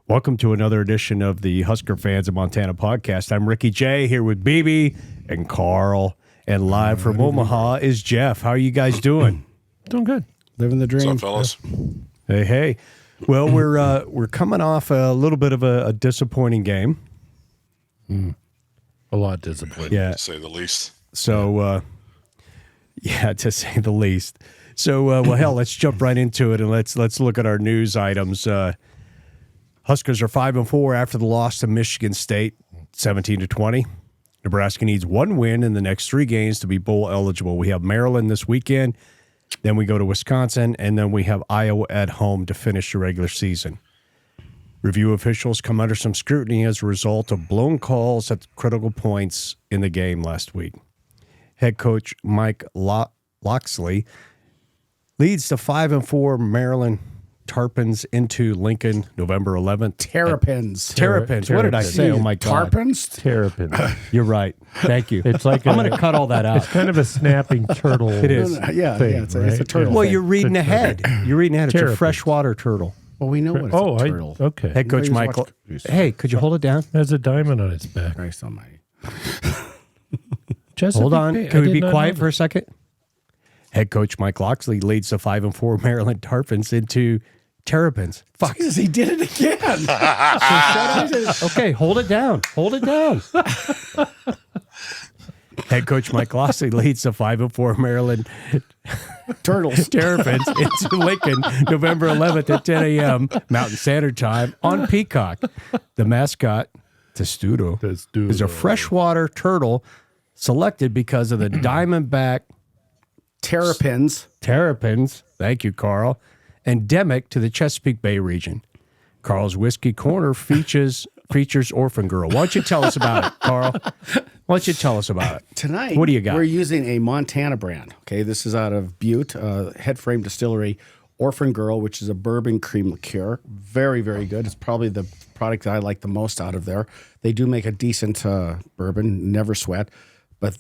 Welcome to another edition of the Husker Fans of Montana podcast. I'm Ricky J here with BB and Karl, and live from Omaha is Jeff. How are you guys doing? Doing good. Living the dream. What's up, fellas? Hey. Well, we're coming off a little bit of a disappointing game. A lot disappointing. Yeah. To say the least. So, to say the least. So, well, hell, let's jump right into it and let's look at our news items. Huskers are 5-4 after the loss to Michigan State, 17-20. Nebraska needs one win in the next 3 games to be bowl eligible. We have Maryland this weekend, then we go to Wisconsin, and then we have Iowa at home to finish the regular season. Review officials come under some scrutiny as a result of blown calls at critical points in the game last week. Head coach Mike Locksley leads the 5-4 Maryland Tarpons into Lincoln November 11th. Terrapins. Terrapins. What did I say? Oh, my God. Tarpons? Terrapins. You're right. Thank you. It's like I'm going to cut all that out. It's kind of a snapping turtle. It is. It's a turtle. Well, thing. you're reading ahead. You're reading ahead. It's a Terrapins. freshwater turtle. Well, we know what it's a turtle. Okay. Head coach just Michael. watched- Hey, could you hold it down? Has a diamond on its back. Christ almighty. Chesapeake Hold on. Bay. Can I we did be not quiet know for a second? Head coach Mike Locksley leads the 5-4 Maryland Tarpons into Terrapins. Fuck. Jesus, he did it again. Okay, hold it down. Hold it down. Head coach Mike Locksley leads the 5-4 Maryland Turtles. Terrapins into Lincoln November 11th at 10 a.m. Mountain Standard Time on Peacock. The mascot, Testudo, is a freshwater turtle selected because of the diamondback Terrapins. terrapins, thank you, Karl, endemic to the Chesapeake Bay region. Karl's Whiskey Corner features Orphan Girl. Why don't you tell us about it, Karl? Why don't you tell us about it? Tonight, What do you got? We're using a Montana brand. Okay, this is out of Butte, Headframe Distillery, Orphan Girl, which is a bourbon cream liqueur. Very, very good. It's probably the product that I like the most out of there. They do make a decent bourbon, never sweat, but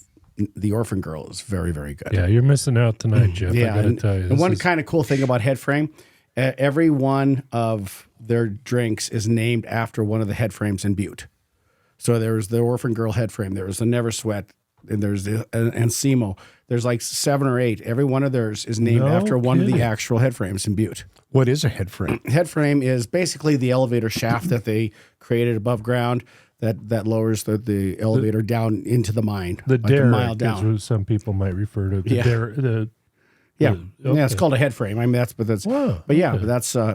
the Orphan Girl is very, very good. Yeah, you're missing out tonight, Jeff. Yeah, I got to and, tell you. and one kind of cool thing about Headframe, every one of their drinks is named after one of the headframes in Butte. So there's the Orphan Girl headframe, there's the Never Sweat, and there's the Encimo. There's like 7 or 8. Every one of theirs is named after one of the actual headframes in Butte. What is a head frame? Headframe is basically the elevator shaft that they created above ground that lowers the elevator down into the mine, the like a derrick mile is down. what some people might refer to. Yeah. Yeah, okay. it's called a head frame. I mean,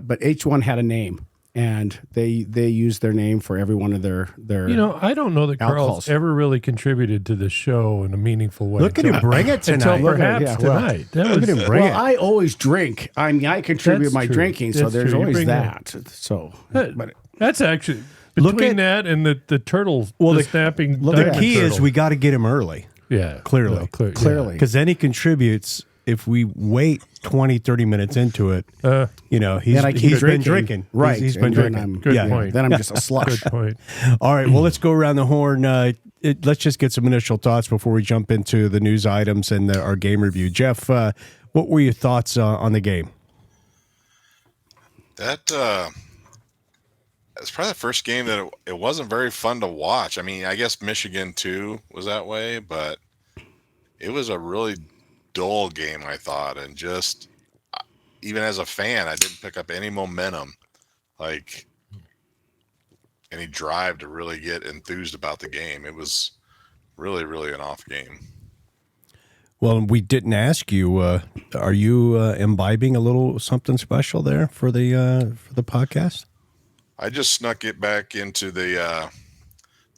but each one had a name, and they used their name for every one of their. I don't know that Karl's alcohols. ever really contributed to the show in a meaningful way. Look at him bring it tonight. Until perhaps Yeah, well, tonight. Look at him bring it. I always drink. I mean, I contribute That's my true. drinking, so That's there's true. You always bring that. So, but That's actually Look between at- that and the turtle. Well, the snapping. The diamond key is turtle. we got to get him early, yeah clearly. no, clearly, because then he contributes. If we wait 20, 30 minutes into it, he's and I keep been drinking. right? He's been and then drinking. Good point. Then I'm just a slush. Good point. All right, well, let's go around the horn. Let's just get some initial thoughts before we jump into the news items and our game review. Jeff, what were your thoughts on the game? That's probably the first game that it wasn't very fun to watch. I mean, I guess Michigan too was that way, but it was a really dull game, I thought, and just even as a fan, I didn't pick up any momentum, like any drive to really get enthused about the game. It was really, really an off game. Well, we didn't ask you. Are you imbibing a little something special there for the podcast? I just snuck it back into the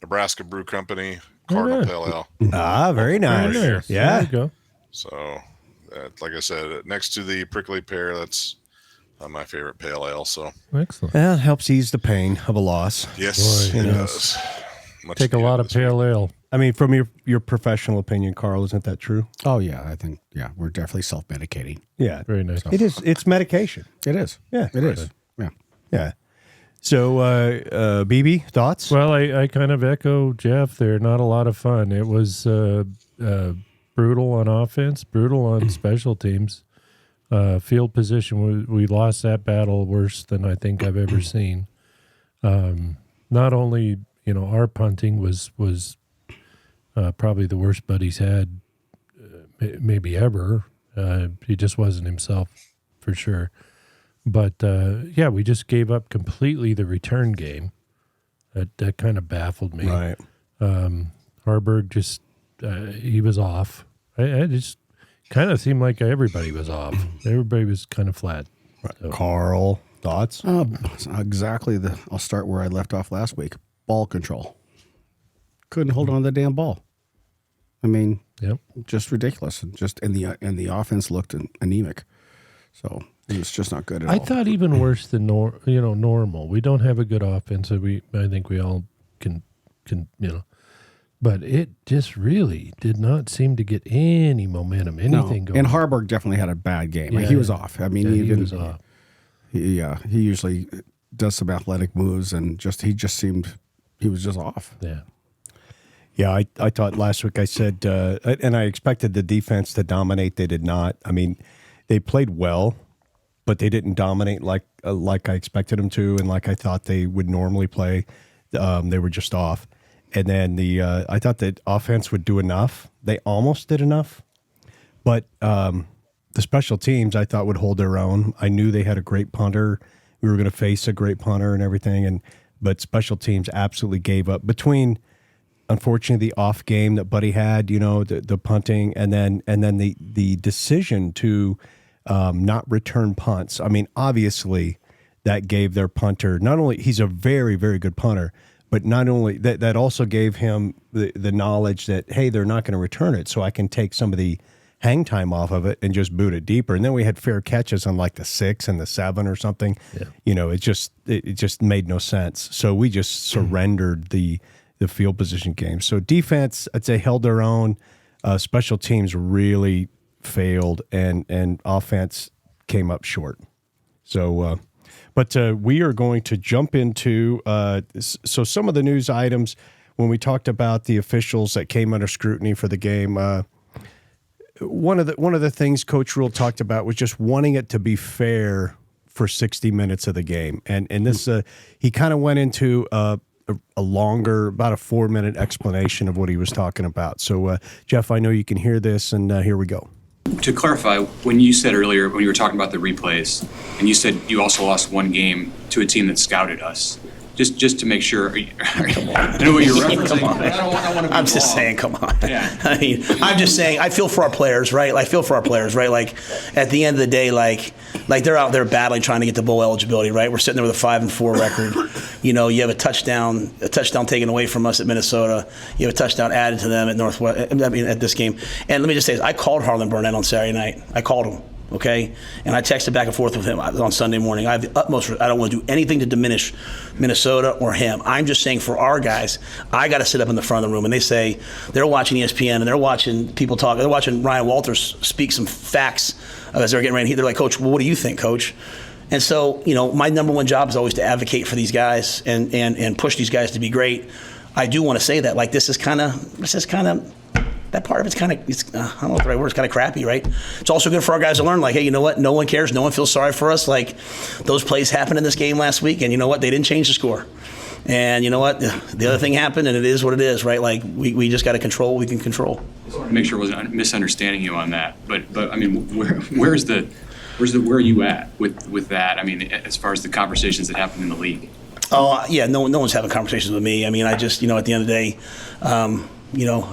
Nebraska Brew Company Cardinal Pale Ale. Ah, very nice. Very nice. Yeah. There you go. So, like I said, next to the prickly pear, that's my favorite pale ale. So, Excellent. Well, it helps ease the pain of a loss. yes, Boy, it yes. does. Much Take a lot of needed this pale ale. I mean, from your professional opinion, Karl, isn't that true? Oh yeah, I think we're definitely self-medicating. Yeah. Very nice. It is. It's medication. It is. Yeah. It is. Yeah. Yeah. So, BB, thoughts? Well, I kind of echo Jeff there. Not a lot of fun. It was brutal on offense, brutal on special teams. Field position, we lost that battle worse than I think I've ever seen. Not only, our punting was probably the worst Buddy's had maybe ever. He just wasn't himself for sure. But, we just gave up completely the return game. That kind of baffled me. Right. Harburg just, he was off. I just kind of seemed like everybody was off. Everybody was kind of flat. So. Karl, thoughts? Exactly. I'll start where I left off last week. Ball control. Couldn't hold on to the damn ball. I mean, yep. Just ridiculous. And the offense looked anemic. So it was just not good at all. I thought even worse than normal. We don't have a good offense. So I think we all can. But it just really did not seem to get any momentum, anything going. And Harburg definitely had a bad game. Yeah, he was off. I mean, he was off. He usually does some athletic moves, and he was just off. Yeah. Yeah, I thought last week I said, and I expected the defense to dominate. They did not. I mean, they played well, but they didn't dominate like I expected them to, and like I thought they would normally play. They were just off. And then I thought that offense would do enough. They almost did enough, but the special teams I thought would hold their own. I knew they had a great punter. We were going to face a great punter and everything, but special teams absolutely gave up between. Unfortunately, the off game that Buddy had, the punting, and then the decision to not return punts. I mean, obviously, that gave their punter not only he's a very, very good punter, but not only that also gave him the knowledge that hey, they're not going to return it, so I can take some of the hang time off of it and just boot it deeper. And then we had fair catches on like the 6 and the 7 or something. Yeah. It just made no sense. So we just surrendered the field position game. So defense, I'd say, held their own. Special teams really failed, and offense came up short. So, but we are going to jump into so some of the news items when we talked about the officials that came under scrutiny for the game. One of the things Coach Rhule talked about was just wanting it to be fair for 60 minutes of the game, and this he kind of went into a longer, about a 4-minute explanation of what he was talking about. So, Jeff, I know you can hear this, and here we go. To clarify, when you said earlier, when you were talking about the replays, and you said you also lost one game to a team that scouted us, just to make sure, I know what you're referencing. Come on. I'm just saying, come on. Yeah. I mean, I'm just saying, I feel for our players, right? Like, Like, at the end of the day, like they're out there battling, trying to get the bowl eligibility, right? We're sitting there with a 5-4 record. You have a touchdown taken away from us at Minnesota. You have a touchdown added to them at Northwest. I mean, at this game. And let me just say this: I called Harlan Burnett on Saturday night. I called him. Okay, and I texted back and forth with him on Sunday morning. I have the utmost. I don't want to do anything to diminish Minnesota or him. I'm just saying for our guys, I got to sit up in the front of the room, and they say they're watching ESPN and they're watching people talk. They're watching Ryan Walters speak some facts as they're getting ready. They're like, "Coach, well, what do you think, Coach?" And so, my number one job is always to advocate for these guys and push these guys to be great. I do want to say that, like, this is kind of. That part of it's kind of, I don't know what the right word is, kind of crappy, right? It's also good for our guys to learn, like, hey, you know what? No one cares. No one feels sorry for us. Like, those plays happened in this game last week, and you know what? They didn't change the score. And you know what? The other thing happened, and it is what it is, right? Like, we just got to control what we can control. I just want to make sure I wasn't misunderstanding you on that. But I mean, where are you at with that? I mean, as far as the conversations that happen in the league. Oh, yeah, no one's having conversations with me. I mean, I just, at the end of the day,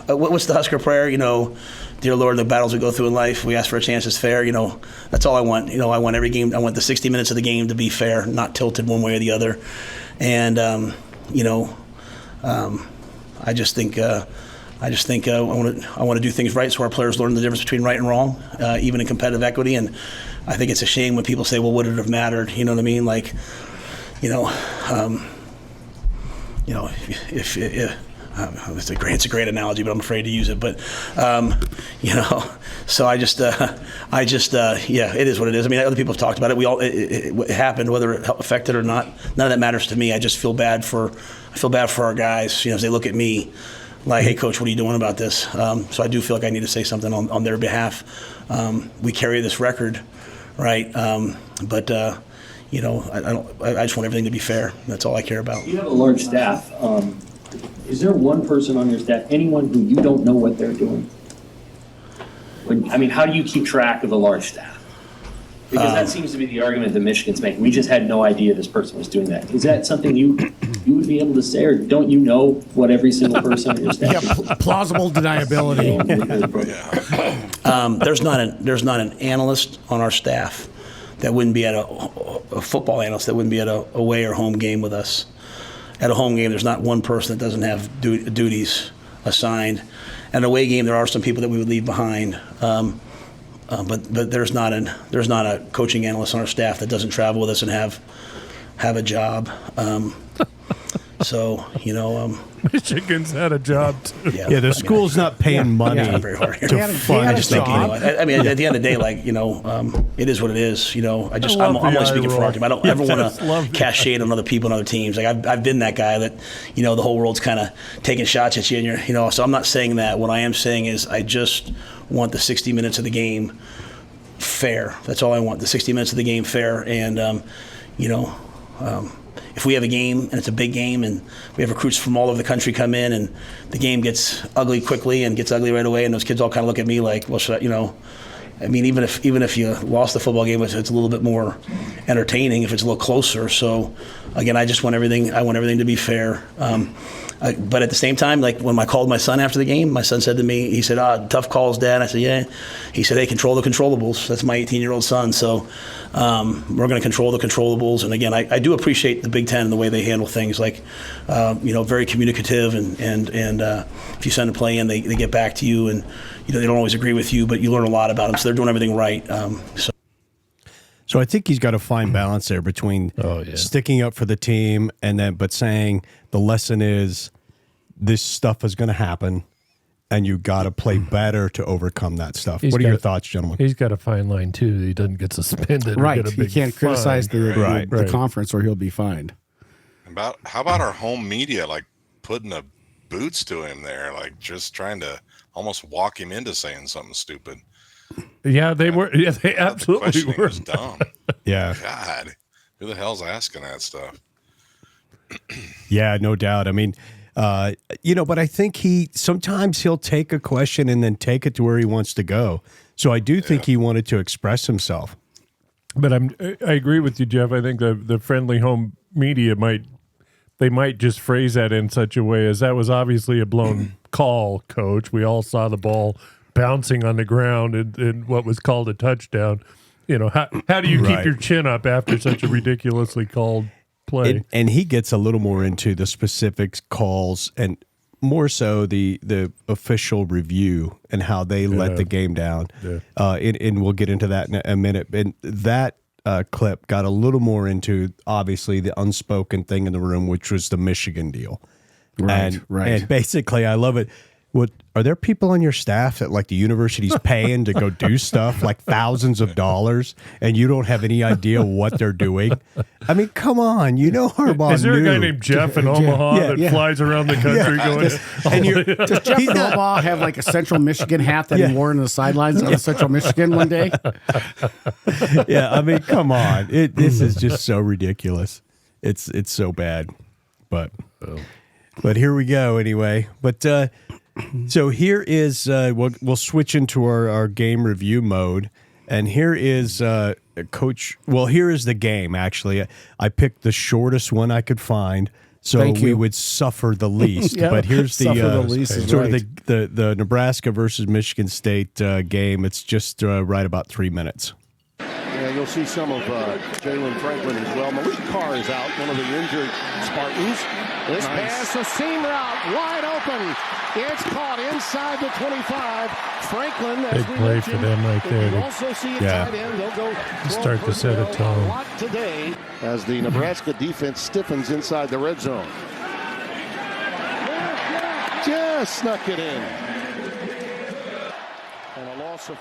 what's the Husker prayer? Dear Lord, the battles we go through in life, we ask for a chance it's fair. That's all I want. I want every game. I want the 60 minutes of the game to be fair, not tilted one way or the other. And I just think I want to do things right, so our players learn the difference between right and wrong, even in competitive equity. And I think it's a shame when people say, "Well, would it have mattered?" You know what I mean? Like, if it's a great analogy, but I'm afraid to use it. But so I just it is what it is. I mean, other people have talked about it. It happened, whether it affected or not. None of that matters to me. I just feel bad for our guys. As they look at me, like, hey, Coach, what are you doing about this? So I do feel like I need to say something on their behalf. We carry this record, right? But I just want everything to be fair. That's all I care about. You have a large staff. Is there one person on your staff, anyone who you don't know what they're doing? How do you keep track of the large staff? Because that seems to be the argument that Michigan's making. We just had no idea this person was doing that. Is that something you would be able to say, or don't you know what every single person on your staff is? Plausible deniability. There's not an analyst on our staff that wouldn't be at a football analyst that wouldn't be at a away or home game with us. At a home game, there's not one person that doesn't have duties assigned. At an away game, there are some people that we would leave behind. But there's not a coaching analyst on our staff that doesn't travel with us and have a job. Michigan's had a job too. Yeah, the school's not paying money It's not very hard here. to fund. I just think, at the end of the day, it is what it is. I'm only speaking for our team. I don't ever want to cast shade on other people and other teams. Like I've been that guy that, the whole world's kind of taking shots at you, and you're, so I'm not saying that. What I am saying is I just want the 60 minutes of the game fair. That's all I want. The 60 minutes of the game fair, and if we have a game and it's a big game and we have recruits from all over the country come in and the game gets ugly quickly and gets ugly right away, and those kids all kind of look at me like, well, should I, even if you lost the football game, it's a little bit more entertaining if it's a little closer. So again, I just want everything. I want everything to be fair. But at the same time, like when I called my son after the game, my son said to me, he said, tough calls, Dad. I said, yeah. He said, hey, control the controllables. That's my 18-year-old son. So we're going to control the controllables. And again, I do appreciate the Big Ten and the way they handle things, like, very communicative. And if you send a play in, they get back to you. And, they don't always agree with you, but you learn a lot about them. So they're doing everything right. So I think he's got a fine balance there between sticking up for the team but saying the lesson is this stuff is going to happen and you got to play better to overcome that stuff. What are your thoughts, gentlemen? He's got a fine line too. He doesn't get suspended. Right. You can't criticize the conference or he'll be fined. How about our home media, like putting the boots to him there, like just trying to almost walk him into saying something stupid. Yeah, they were. Yeah, they absolutely were. Was dumb. Yeah. God, who the hell's asking that stuff? Yeah, no doubt. I mean, but I think sometimes he'll take a question and then take it to where he wants to go. So I do think he wanted to express himself. But I agree with you, Jeff. I think the friendly home media might just phrase that in such a way as that was obviously a blown call, Coach. We all saw the ball bouncing on the ground in what was called a touchdown. How do you keep your chin up after such a ridiculously called play? And he gets a little more into the specifics calls and more so the official review and how they let the game down. Yeah. And we'll get into that in a minute. And that clip got a little more into, obviously, the unspoken thing in the room, which was the Michigan deal. Right. And basically, I love it. Are there people on your staff that like the university's paying to go do stuff like thousands of dollars and you don't have any idea what they're doing? I mean, come on, Harbaugh. Is there a guy named Jeff in Omaha that flies around the country going? Does Jeff in Omaha have like a Central Michigan hat that he wore in the sidelines of Central Michigan one day? Yeah, I mean, come on. This is just so ridiculous. It's so bad. But here we go anyway. But so here is we'll switch into our game review mode, and here is Coach. Well, here is the game. Actually, I picked the shortest one I could find, so we would suffer the least. But here's the the Nebraska versus Michigan State game. It's just right about 3 minutes. Yeah, you'll see some of Jalen Franklin as well. Malik Carr is out, one of the injured Spartans. This pass, a seam route, wide open. It's caught inside the 25. Franklin, as big play for them right there. You also see a tight end. They'll go start to set a tone. A lot today as the Nebraska defense stiffens inside the red zone. Just snuck it in.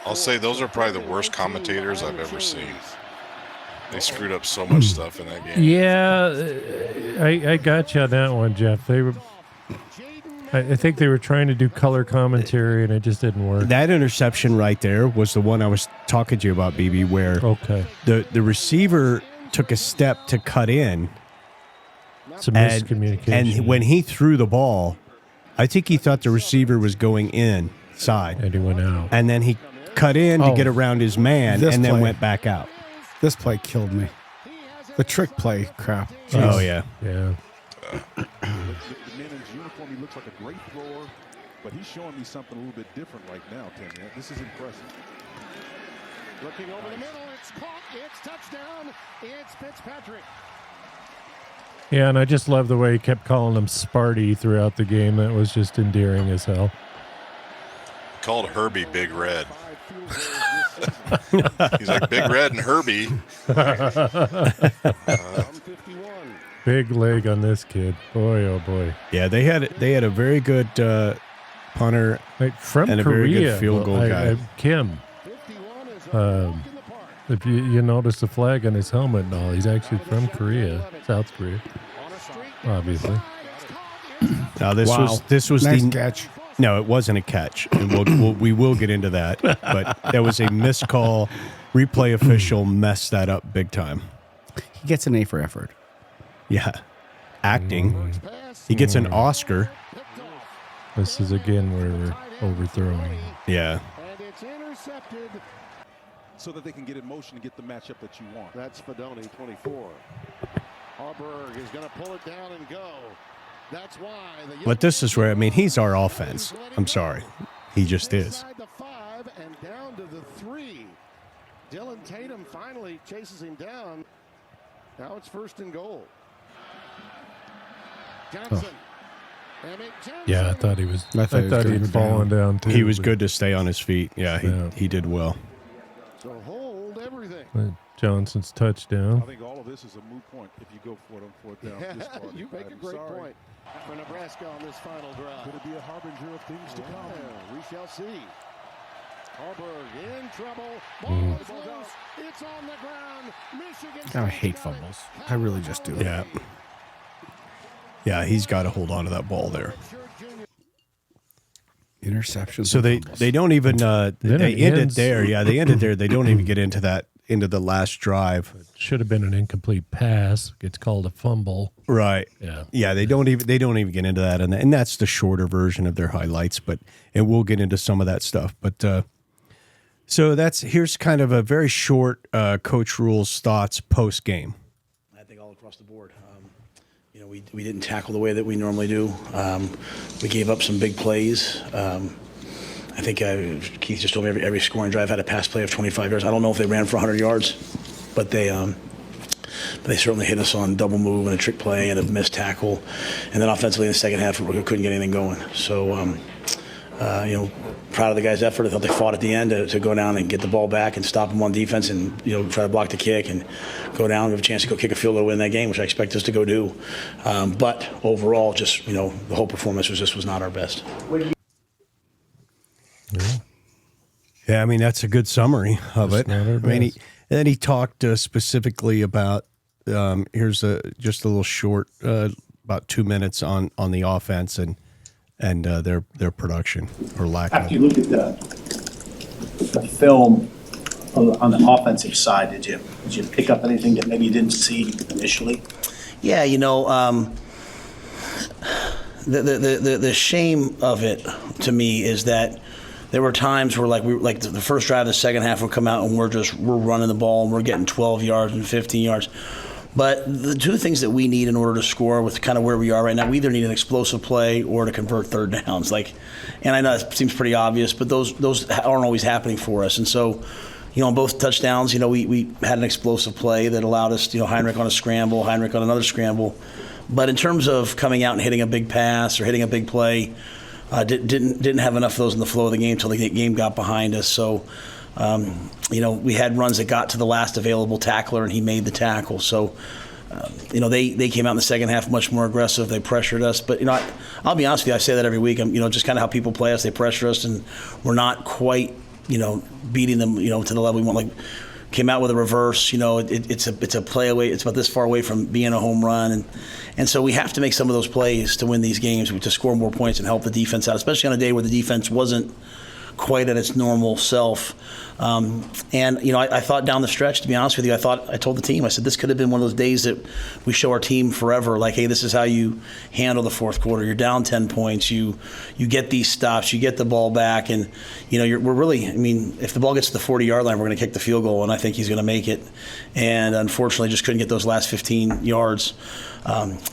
I'll say those are probably the worst commentators I've ever seen. They screwed up so much stuff in that game. Yeah, I got you on that one, Jeff. I think they were trying to do color commentary, and it just didn't work. That interception right there was the one I was talking to you about, BB, where the receiver took a step to cut in. Some And, miscommunication. and when he threw the ball, I think he thought the receiver was going inside. And he went out. And then he cut in to get around his man This and then play. went back out. This play killed me. The trick play crap. Oh, yeah. Yeah. The man in his uniform, he looks like a great thrower, but he's showing me something a little bit different right now, Tim. This is impressive. Looking over the middle, it's caught, it's touchdown, it's Fitzpatrick. Yeah, and I just love the way he kept calling him Sparty throughout the game. That was just endearing as hell. Called Herbie Big Red. He's like Big Red and Herbie. Big leg on this kid. Boy, oh boy. Yeah, they had a very good punter From and a Korea, very good field goal guy. Kim. If you notice the flag on his helmet and all, he's actually from Korea, South Korea, obviously. Now this was Nice the catch. No, it wasn't a catch, and we will get into that. But there was a missed call. Replay official messed that up big time. He gets an A for effort. Yeah, acting. He gets an Oscar. This is again where we're overthrowing. Yeah. And it's intercepted. So that they can get in motion and get the matchup that you want. That's Fedoni, 24. Harburg is going to pull it down and go. That's why. But this is where, I mean, he's our offense. I'm sorry. He just is. Inside the 5 and down to the 3. Dylan Tatum finally chases him down. Now it's 1st and goal. Johnson. Yeah, I thought he was. I thought he was he'd going fallen down too. He was but- good to stay on his feet. Yeah, he did well. So hold everything. Johnson's touchdown. I think all of this is a moot point if you go for it on 4th down. Yeah, This part. you make a I'm great sorry. point for Nebraska on this final drive. Could it be a harbinger of things to come? Yeah, we shall see. Harburg in trouble. Ball is loose. It's on the ground. Michigan. I hate fumbles. I really just do. Yeah. Yeah, he's got to hold on to that ball there. Interceptions. So they don't even Then they it ended ends. there. Yeah, they ended there. They don't even get into the last drive. Should have been an incomplete pass. Gets called a fumble. Right. Yeah. Yeah, they don't even get into that, and that's the shorter version of their highlights. And we'll get into some of that stuff. But so here's kind of a very short Coach Rhule's thoughts post game. I think all across the board. We didn't tackle the way that we normally do. We gave up some big plays. I think Keith just told me every scoring drive had a pass play of 25 yards. I don't know if they ran for 100 yards, but they certainly hit us on double move and a trick play and a missed tackle. And then offensively in the second half, we couldn't get anything going. So, proud of the guys' effort. I thought they fought at the end to go down and get the ball back and stop them on defense and, try to block the kick and go down and have a chance to go kick a field goal to win that game, which I expect us to go do. But overall, just, the whole performance was not our best. Yeah, I mean that's a good summary of it. not our I mean, best. and then he talked specifically about here's just a little short, about 2 minutes on the offense and their production or lack After of. you look at the film on the offensive side, did you pick up anything that maybe you didn't see initially? Yeah, the shame of it to me is that there were times where like the first drive of the second half will come out and we're running the ball and we're getting 12 yards and 15 yards. But the two things that we need in order to score with kind of where we are right now, we either need an explosive play or to convert third downs. And I know it seems pretty obvious, but those aren't always happening for us. And so, on both touchdowns, we had an explosive play that allowed us, Heinrich on a scramble, Heinrich on another scramble. But in terms of coming out and hitting a big pass or hitting a big play, didn't have enough of those in the flow of the game until the game got behind us. So, we had runs that got to the last available tackler, and he made the tackle. So, they came out in the second half much more aggressive. They pressured us. But, I'll be honest with you, I say that every week. Just kind of how people play us. They pressure us, and we're not quite, beating them, to the level we want. Came out with a reverse. It's a play away. It's about this far away from being a home run, and so we have to make some of those plays to win these games, to score more points and help the defense out, especially on a day where the defense wasn't quite at its normal self. And I thought down the stretch, to be honest with you, I told the team, I said, this could have been one of those days that we show our team forever. Like, hey, this is how you handle the fourth quarter. You're down 10 points. You get these stops. You get the ball back, and we're really. I mean, if the ball gets to the 40-yard line, we're going to kick the field goal, and I think he's going to make it. And unfortunately, just couldn't get those last 15 yards.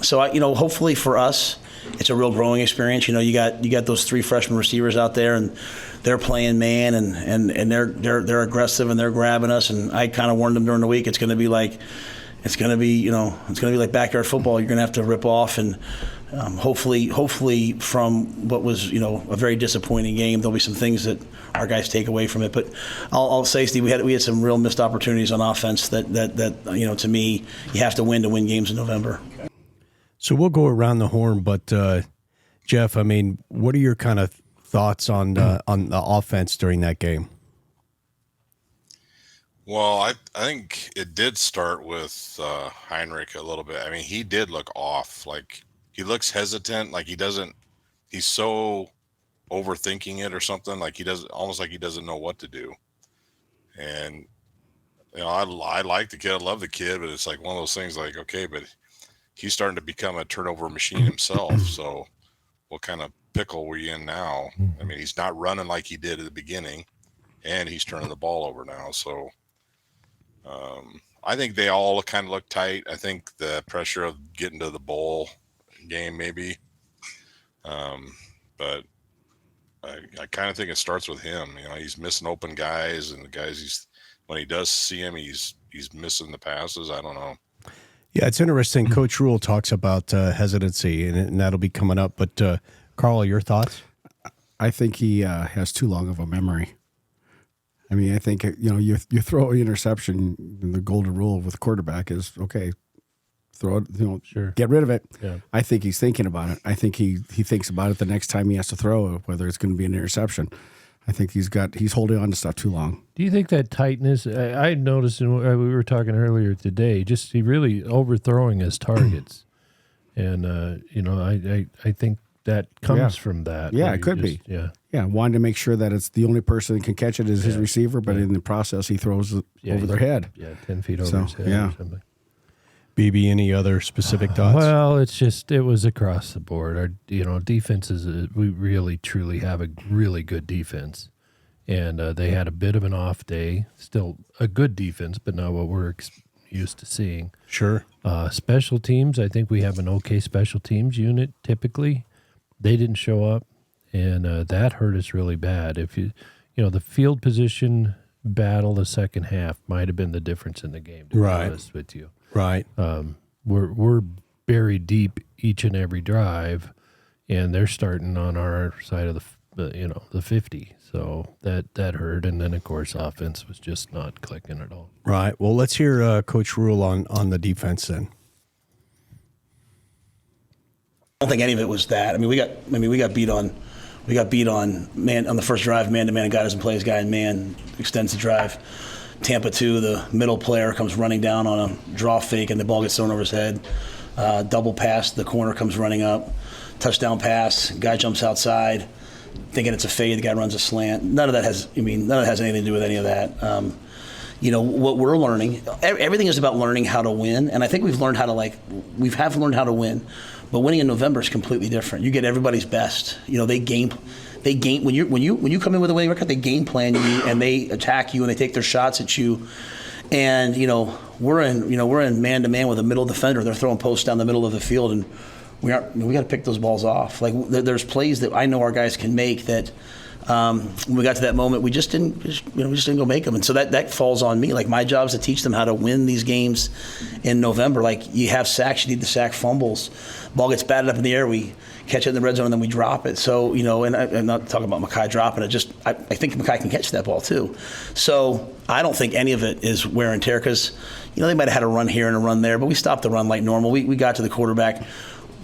So hopefully for us, it's a real growing experience. You got those 3 freshman receivers out there, and they're playing man, and they're aggressive, and they're grabbing us. And I kind of warned them during the week, it's going to be like backyard football. You're going to have to rip off, and hopefully from what was a very disappointing game, there'll be some things that our guys take away from it. But I'll say, Steve, we had some real missed opportunities on offense that to me, you have to win games in November. So we'll go around the horn, but Jeff, I mean, what are your kind of thoughts on the offense during that game? Well, I think it did start with Heinrich a little bit. I mean, he did look off. Like, he looks hesitant, like he's so overthinking it or something. Like, almost like he doesn't know what to do. And I like the kid, I love the kid, but it's like one of those things. Like, okay, but he's starting to become a turnover machine himself. So what kind of pickle were you in now? I mean, he's not running like he did at the beginning, and he's turning the ball over now. So I think they all kind of look tight. I think the pressure of getting to the bowl game maybe. But I kind of think it starts with him. He's missing open guys, and the guys when he does see him, he's missing the passes. I don't know. Yeah, it's interesting. Coach Rhule talks about hesitancy, and that'll be coming up. But Karl, your thoughts? I think he has too long of a memory. I mean, I think you throw an interception, and the golden rule with quarterback is okay, throw it. Sure. Get rid of it. Yeah. I think he's thinking about it. I think he thinks about it the next time he has to throw, whether it's going to be an interception. I think he's holding on to stuff too long. Do you think that tightness? I noticed, and we were talking earlier today, just he really overthrowing his targets, and I think that comes from that. Yeah, it could be. Yeah, wanting to make sure that it's the only person that can catch it is his receiver, but in the process he throws it over their head. Yeah, 10 feet over his head or something. BB, any other specific thoughts? Well, it was across the board. Our defenses, we really truly have a really good defense, and they had a bit of an off day. Still a good defense, but not what we're used to seeing. Sure. Special teams, I think we have an okay special teams unit. Typically, they didn't show up, and that hurt us really bad. If the field position battle, the second half might have been the difference in the game. To be honest with you. Right. We're buried deep each and every drive, and they're starting on our side of the 50. So that hurt, and then of course offense was just not clicking at all. Right. Well, let's hear Coach Rhule on the defense then. I don't think any of it was that. I mean, we got beat on man on the first drive, man to man. Guy doesn't play his guy in man, extends the drive. Tampa 2, the middle player comes running down on a draw fake, and the ball gets thrown over his head. Double pass, the corner comes running up. Touchdown pass, guy jumps outside, thinking it's a fade. The guy runs a slant. None of that has anything to do with any of that. What we're learning, everything is about learning how to win, and I think we've learned how to learned how to win. But winning in November is completely different. You get everybody's best. They game when you come in with a winning record, they game plan you and they attack you and they take their shots at you. And we're in man to man with a middle defender. They're throwing posts down the middle of the field, and we got to pick those balls off. Like there's plays that I know our guys can make that when we got to that moment, we just didn't go make them. And so that falls on me. Like my job is to teach them how to win these games in November. Like you have sacks, you need the sack fumbles. Ball gets batted up in the air, we catch it in the red zone, and then we drop it. So, and I'm not talking about Mekhi dropping it. I think Mekhi can catch that ball too. So I don't think any of it is wear and tear because, they might have had a run here and a run there, but we stopped the run like normal. We got to the quarterback.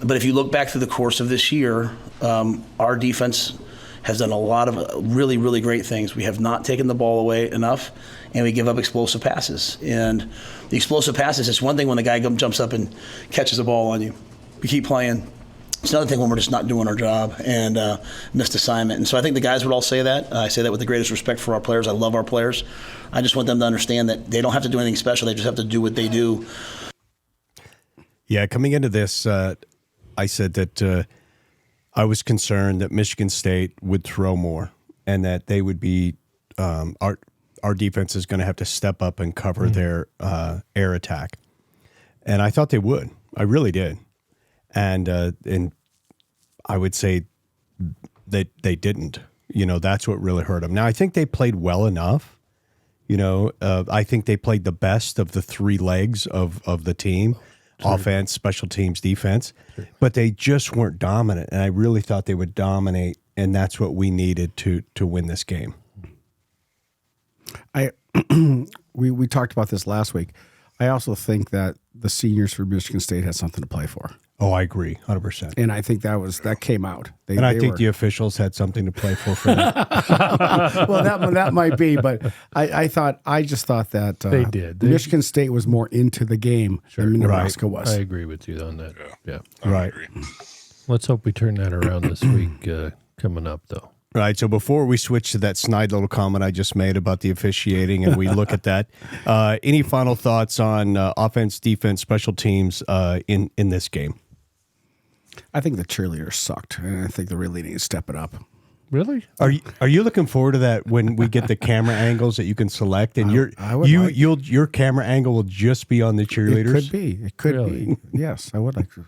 But if you look back through the course of this year, our defense has done a lot of really, really great things. We have not taken the ball away enough, and we give up explosive passes. And the explosive passes, it's one thing when the guy jumps up and catches the ball on you. We keep playing. It's another thing when we're just not doing our job and missed assignment. And so I think the guys would all say that. I say that with the greatest respect for our players. I love our players. I just want them to understand that they don't have to do anything special. They just have to do what they do. Yeah, coming into this, I said that I was concerned that Michigan State would throw more and that they would be our defense is going to have to step up and cover their air attack. And I thought they would. I really did. And I would say that they didn't. That's what really hurt them. Now, I think they played well enough. I think they played the best of the three legs of the team, offense, special teams, defense. But they just weren't dominant. And I really thought they would dominate, and that's what we needed to win this game. We talked about this last week. I also think that the seniors for Michigan State had something to play for. Oh, I agree, 100%. And I think that came out. I think the officials had something to play for that. Well, that might be, but I just thought that they did. Michigan State was more into the game than Nebraska was. I agree with you on that. Yeah. Right. Let's hope we turn that around this week coming up, though. Right. So before we switch to that snide little comment I just made about the officiating and we look at that, any final thoughts on offense, defense, special teams in this game? I think the cheerleaders sucked, and I think they really need to step it up. Really? Are you looking forward to that when we get the camera angles that you can select, and your camera angle will just be on the cheerleaders? It could be. Yes, I would like to.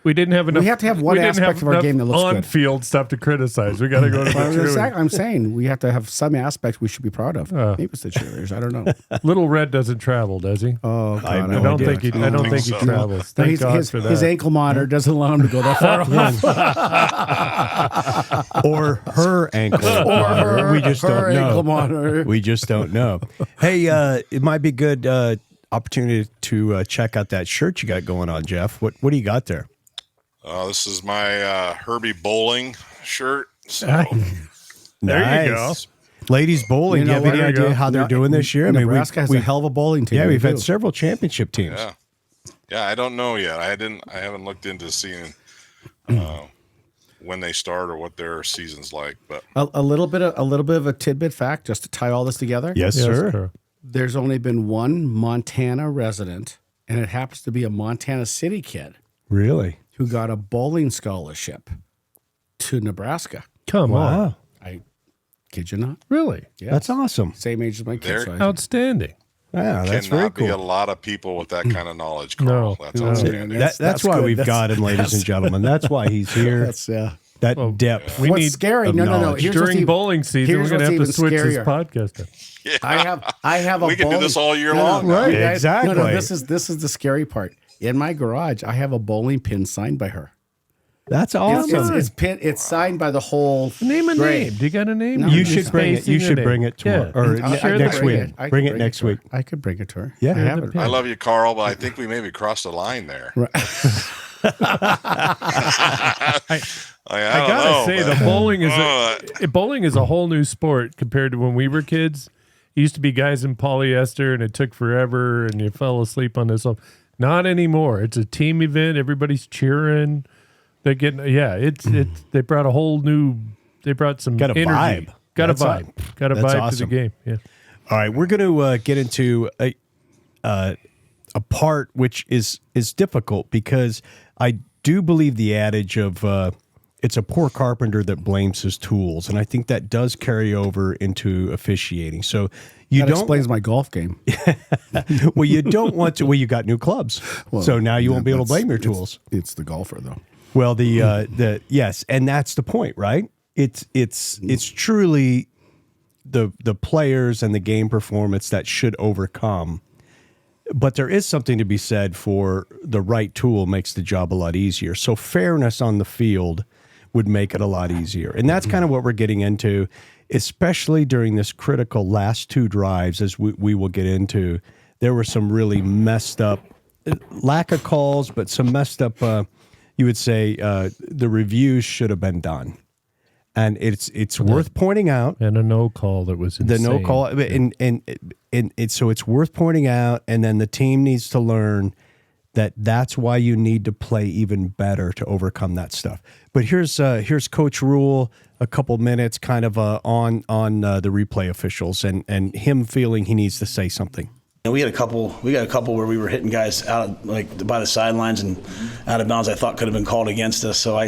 We didn't have enough. We have to have one aspect of our game that looks good. On-field stuff to criticize. We got to go to the cheerleaders. I'm saying we have to have some aspect we should be proud of. Maybe it's the cheerleaders. I don't know. Little Red doesn't travel, does he? Oh, God, I don't think he. I don't think he travels. Thank God for that. His ankle monitor doesn't allow him to go that far. Or her ankle monitor. We just don't know. Ankle monitor. We just don't know. Hey, it might be good opportunity to check out that shirt you got going on, Jeff. What do you got there? This is my Herbie Bowling shirt. So. There you go. Ladies bowling. Do you have any idea how they're doing this year? Nebraska has a hell of a bowling team. Yeah, we've had several championship teams. Yeah, I don't know yet. I haven't looked into seeing when they start or what their season's like. But a little bit of a tidbit fact just to tie all this together. Yes, sir. There's only been one Montana resident, and it happens to be a Montana City kid. Really? Who got a bowling scholarship to Nebraska. Come on. I kid you not. Really? Yes. That's awesome. Same age as my kids. Outstanding. Yeah, that's very cool. Be a lot of people with that kind of knowledge, Karl. That's why we've got him, ladies and gentlemen. That's why he's here. That depth. What's scary? No. During bowling season, we're going to have to switch this podcast up. Yeah. I have a. We can do this all year long. Right? Exactly. No. This is the scary part. In my garage, I have a bowling pin signed by her. That's awesome. It's signed by the whole. Name a name. Do you got a name? No, you should bring it. You should bring it to her or next week. Bring it next week. I could bring it to her. Yeah, I love you, Karl, but I think we maybe crossed the line there. I gotta say, the bowling is a whole new sport compared to when we were kids. It used to be guys in polyester, and it took forever, and you fell asleep on this one. Not anymore. It's a team event. Everybody's cheering. They're getting they brought a whole new. They brought some got a energy. vibe. Got a vibe. Got a vibe awesome. to the game. Yeah. All right, we're going to get into a part which is difficult because I do believe the adage of it's a poor carpenter that blames his tools, and I think that does carry over into officiating. So that explains my golf game. Well, you don't want to. Well, you got new clubs, so now you won't be able to blame your tools. It's the golfer, though. Well, the yes, and that's the point, right? It's truly the players and the game performance that should overcome. But there is something to be said for the right tool makes the job a lot easier. So fairness on the field would make it a lot easier. And that's kind of what we're getting into, especially during this critical last two drives, as we will get into. There were some really messed up, lack of calls, but some messed up, you would say, the reviews should have been done. And it's worth pointing out. And a no call that was insane. The no call, and so it's worth pointing out, and then the team needs to learn that's why you need to play even better to overcome that stuff. But here's Coach Rhule, a couple minutes kind of on the replay officials and him feeling he needs to say something. And we got a couple where we were hitting guys out like by the sidelines and out of bounds. I thought could have been called against us. So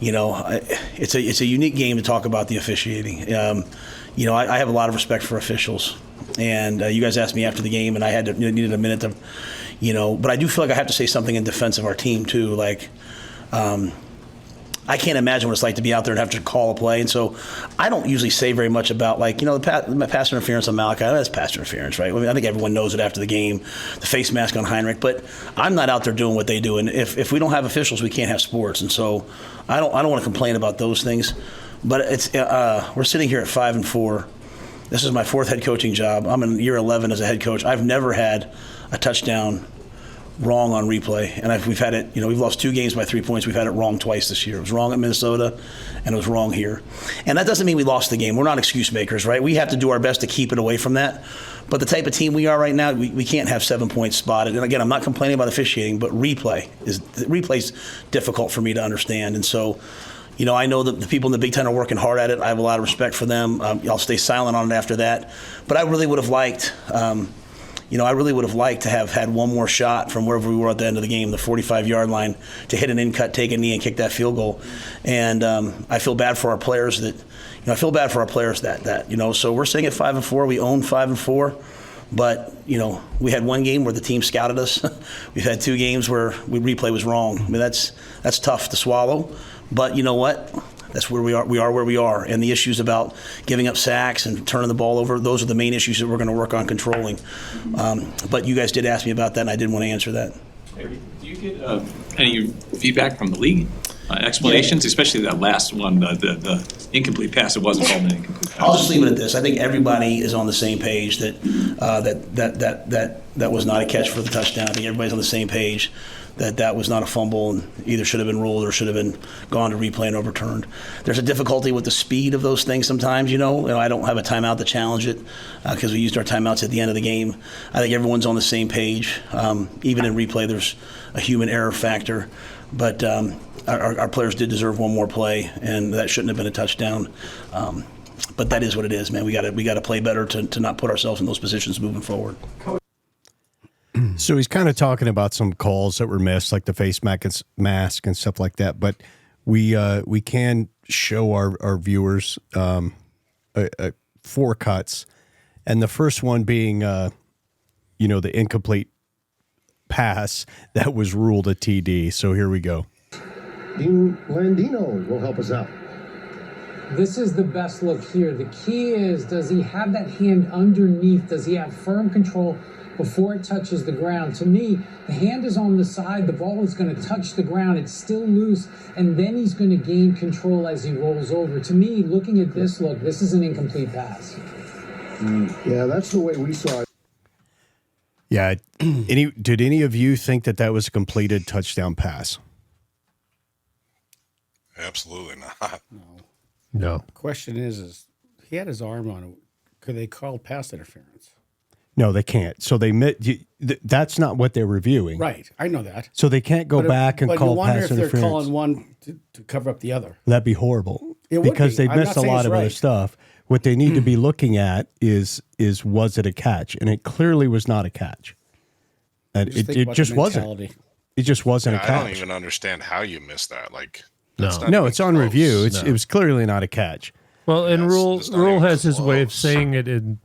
it's a unique game to talk about the officiating. I have a lot of respect for officials, and you guys asked me after the game, and I needed a minute to, but I do feel like I have to say something in defense of our team too. Like, I can't imagine what it's like to be out there and have to call a play. And so I don't usually say very much about, the pass interference on Malachi. That's pass interference, right? I mean, I think everyone knows it after the game, the face mask on Heinrich. But I'm not out there doing what they do. And if we don't have officials, we can't have sports. And so I don't want to complain about those things. But it's we're sitting here at 5-4. This is my fourth head coaching job. I'm in year 11 as a head coach. I've never had a touchdown wrong on replay, and we've had it. We've lost 2 games by 3 points. We've had it wrong twice this year. It was wrong at Minnesota, and it was wrong here. And that doesn't mean we lost the game. We're not excuse makers, right? We have to do our best to keep it away from that. But the type of team we are right now, we can't have 7 points spotted. And again, I'm not complaining about officiating, but replay's difficult for me to understand. And so, I know that the people in the Big Ten are working hard at it. I have a lot of respect for them. I'll stay silent on it after that. But I really would have liked. I really would have liked to have had one more shot from wherever we were at the end of the game, the 45-yard line, to hit an in-cut, take a knee, and kick that field goal. And I feel bad for our players that So we're sitting at 5-4. We own 5-4. But, we had one game where the team scouted us. We've had 2 games where replay was wrong. I mean, that's tough to swallow. But you know what? That's where we are. We are where we are. And the issues about giving up sacks and turning the ball over, those are the main issues that we're going to work on controlling. But you guys did ask me about that, and I did want to answer that. Do you get any feedback from the league? Explanations, especially that last one, the incomplete pass. It wasn't called an incomplete pass. I'll just leave it at this. I think everybody is on the same page that was not a catch for the touchdown. I think everybody's on the same page that was not a fumble and either should have been ruled or should have been gone to replay and overturned. There's a difficulty with the speed of those things sometimes, I don't have a timeout to challenge it because we used our timeouts at the end of the game. I think everyone's on the same page. Even in replay, there's a human error factor. But our players did deserve one more play, and that shouldn't have been a touchdown. But that is what it is, man. We got to play better to not put ourselves in those positions moving forward. So he's kind of talking about some calls that were missed, like the face mask and stuff like that. But we can show our viewers 4 cuts, and the first one being the incomplete pass that was ruled a TD. So here we go. Dean Landino will help us out. This is the best look here. The key is, does he have that hand underneath? Does he have firm control before it touches the ground? To me, the hand is on the side. The ball is going to touch the ground. It's still loose, and then he's going to gain control as he rolls over. To me, looking at this look, this is an incomplete pass. Yeah, that's the way we saw it. Yeah. Did any of you think that was a completed touchdown pass? Absolutely not. No. The question is he had his arm on it. Could they call pass interference? No, they can't. So that's not what they're reviewing. Right. I know that. So they can't go back and call pass interference. But you wonder if they're calling one to cover up the other. That'd be horrible. It would because be. they've missed a lot of other stuff. What they need to be looking at is was it a catch? And it clearly was not a catch. And it just wasn't. It just wasn't a catch. I don't even understand how you missed that. No, it's on review. It was clearly not a catch. Well, and Rhule has his way of saying it in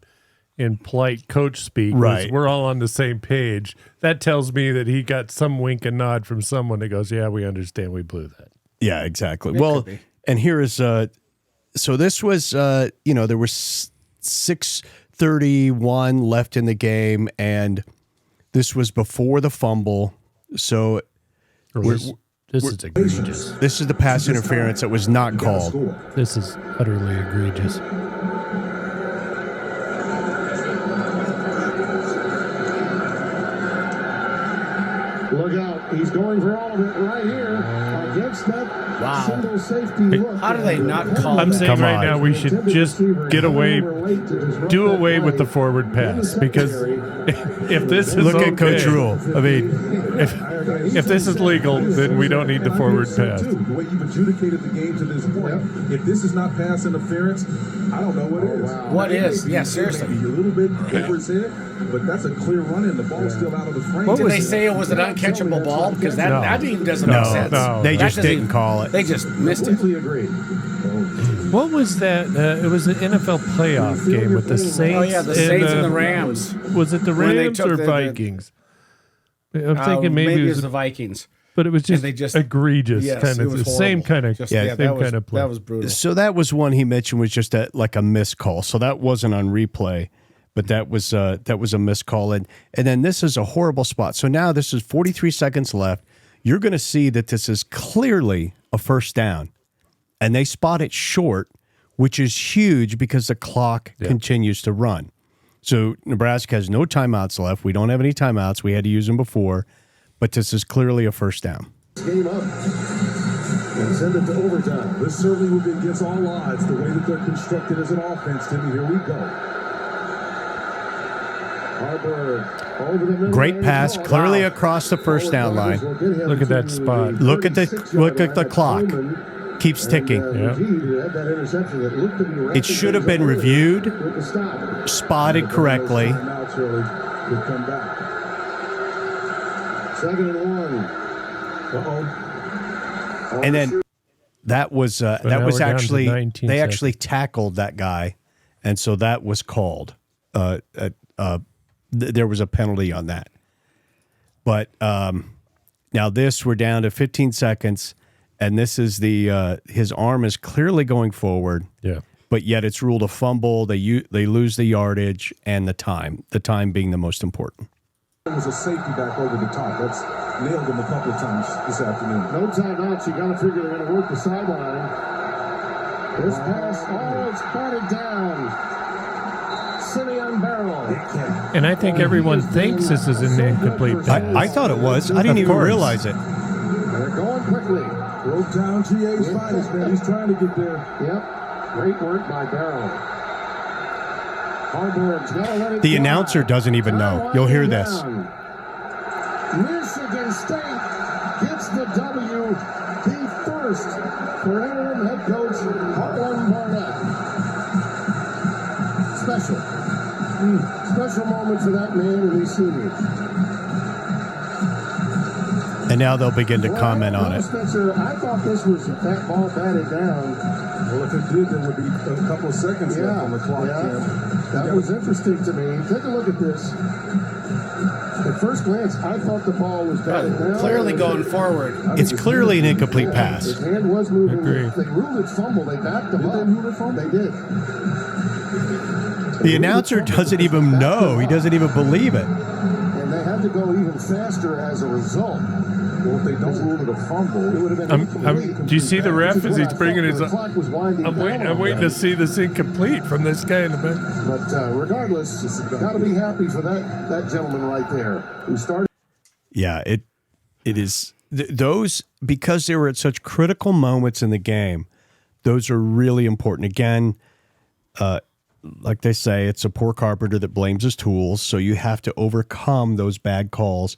polite coach speak. Right. We're all on the same page. That tells me that he got some wink and nod from someone that goes, yeah, we understand we blew that. Yeah, exactly. Well, and here is, so this was, there was 6:31 left in the game, and this was before the fumble. So this is egregious. This is the pass interference that was not called. This is utterly egregious. Look out. He's going for all of it right here against that single safety look. How do they not call I'm that? saying right now we should just do away with the forward pass, because if this is Look okay, at Coach Rhule. I mean, if this is legal, then we don't need the forward pass. The way you've adjudicated the game to this point, if this is not pass interference, I don't know what is. What is? Yeah, seriously. A little bit over his head, but that's a clear run in. The ball's still out of the frame. Did they say it was an uncatchable ball? Because that even doesn't make sense. they That just doesn't didn't call it. They just missed it. Completely agree. What was that? It was an NFL playoff game with the Saints. Oh yeah, the Saints and the Rams. Was it the When they Rams took or the- Vikings? I'm thinking maybe it it was was the Vikings. but it was just, they just- egregious Yes, kind it of was the same horrible. kind of Just- same that was, kind of play. That was brutal. So that was one he mentioned was just like a missed call. So that wasn't on replay, but that was a missed call. And then this is a horrible spot. So now this is 43 seconds left. You're going to see that this is clearly a first down, and they spot it short, which is huge because the clock continues to run. So Nebraska has no timeouts left. We don't have any timeouts. We had to use them before, but this is clearly a first down. Game up and send it to overtime. This certainly would be against all odds, the way that they're constructed as an offense, Timmy. Here we go. Harburg over the middle. Great pass, clearly across the first down line. Look at that spot. Look at the clock. Keeps ticking. It should have been reviewed, spotted correctly. Second and 1. And then that was now we're down to actually 19 they seconds. actually tackled that guy, and so that was called. There was a penalty on that. But now this we're down to 15 seconds, and this is his arm is clearly going forward. Yeah. But yet it's ruled a fumble. They lose the yardage and the time. The time being the most important. There was a safety back over the top. That's nailed him a couple of times this afternoon. No timeouts. You got to figure they're going to work the sideline. This pass, it's batted down. Simeon Barrel. And I think everyone thinks this is an incomplete pass. I thought it was. I didn't even realize it. They're going quickly. Broke down GA's finest, man. He's trying to get there. Yep. Great work by Barrel. Harburg's got to let it The fly. announcer doesn't even know. You'll hear this. Michigan State gets the W, the first for interim head coach Harlan Barnett. Special moment for that man and his seniors. And now they'll begin to comment on it. Spencer, I thought this was that ball batted down. Well, if it did, there would be a couple of seconds left on the clock. That was interesting to me. Take a look at this. At first glance, I thought the ball was batted down. Clearly going forward. It's clearly an incomplete pass. His hand was moving. Agreed. They ruled it fumble. They backed him up. They ruled it fumble? They did. The announcer doesn't even know. He doesn't even believe it. And they had to go even faster as a result. Well, if they don't rule it a fumble, it would have been incomplete. Do you see the ref as he's bringing his? The clock was winding I'm down. waiting to see this incomplete from this guy in the back. But regardless, got to be happy for that gentleman right there who started. Yeah, it is those because they were at such critical moments in the game. Those are really important. Again, like they say, it's a poor carpenter that blames his tools. So you have to overcome those bad calls.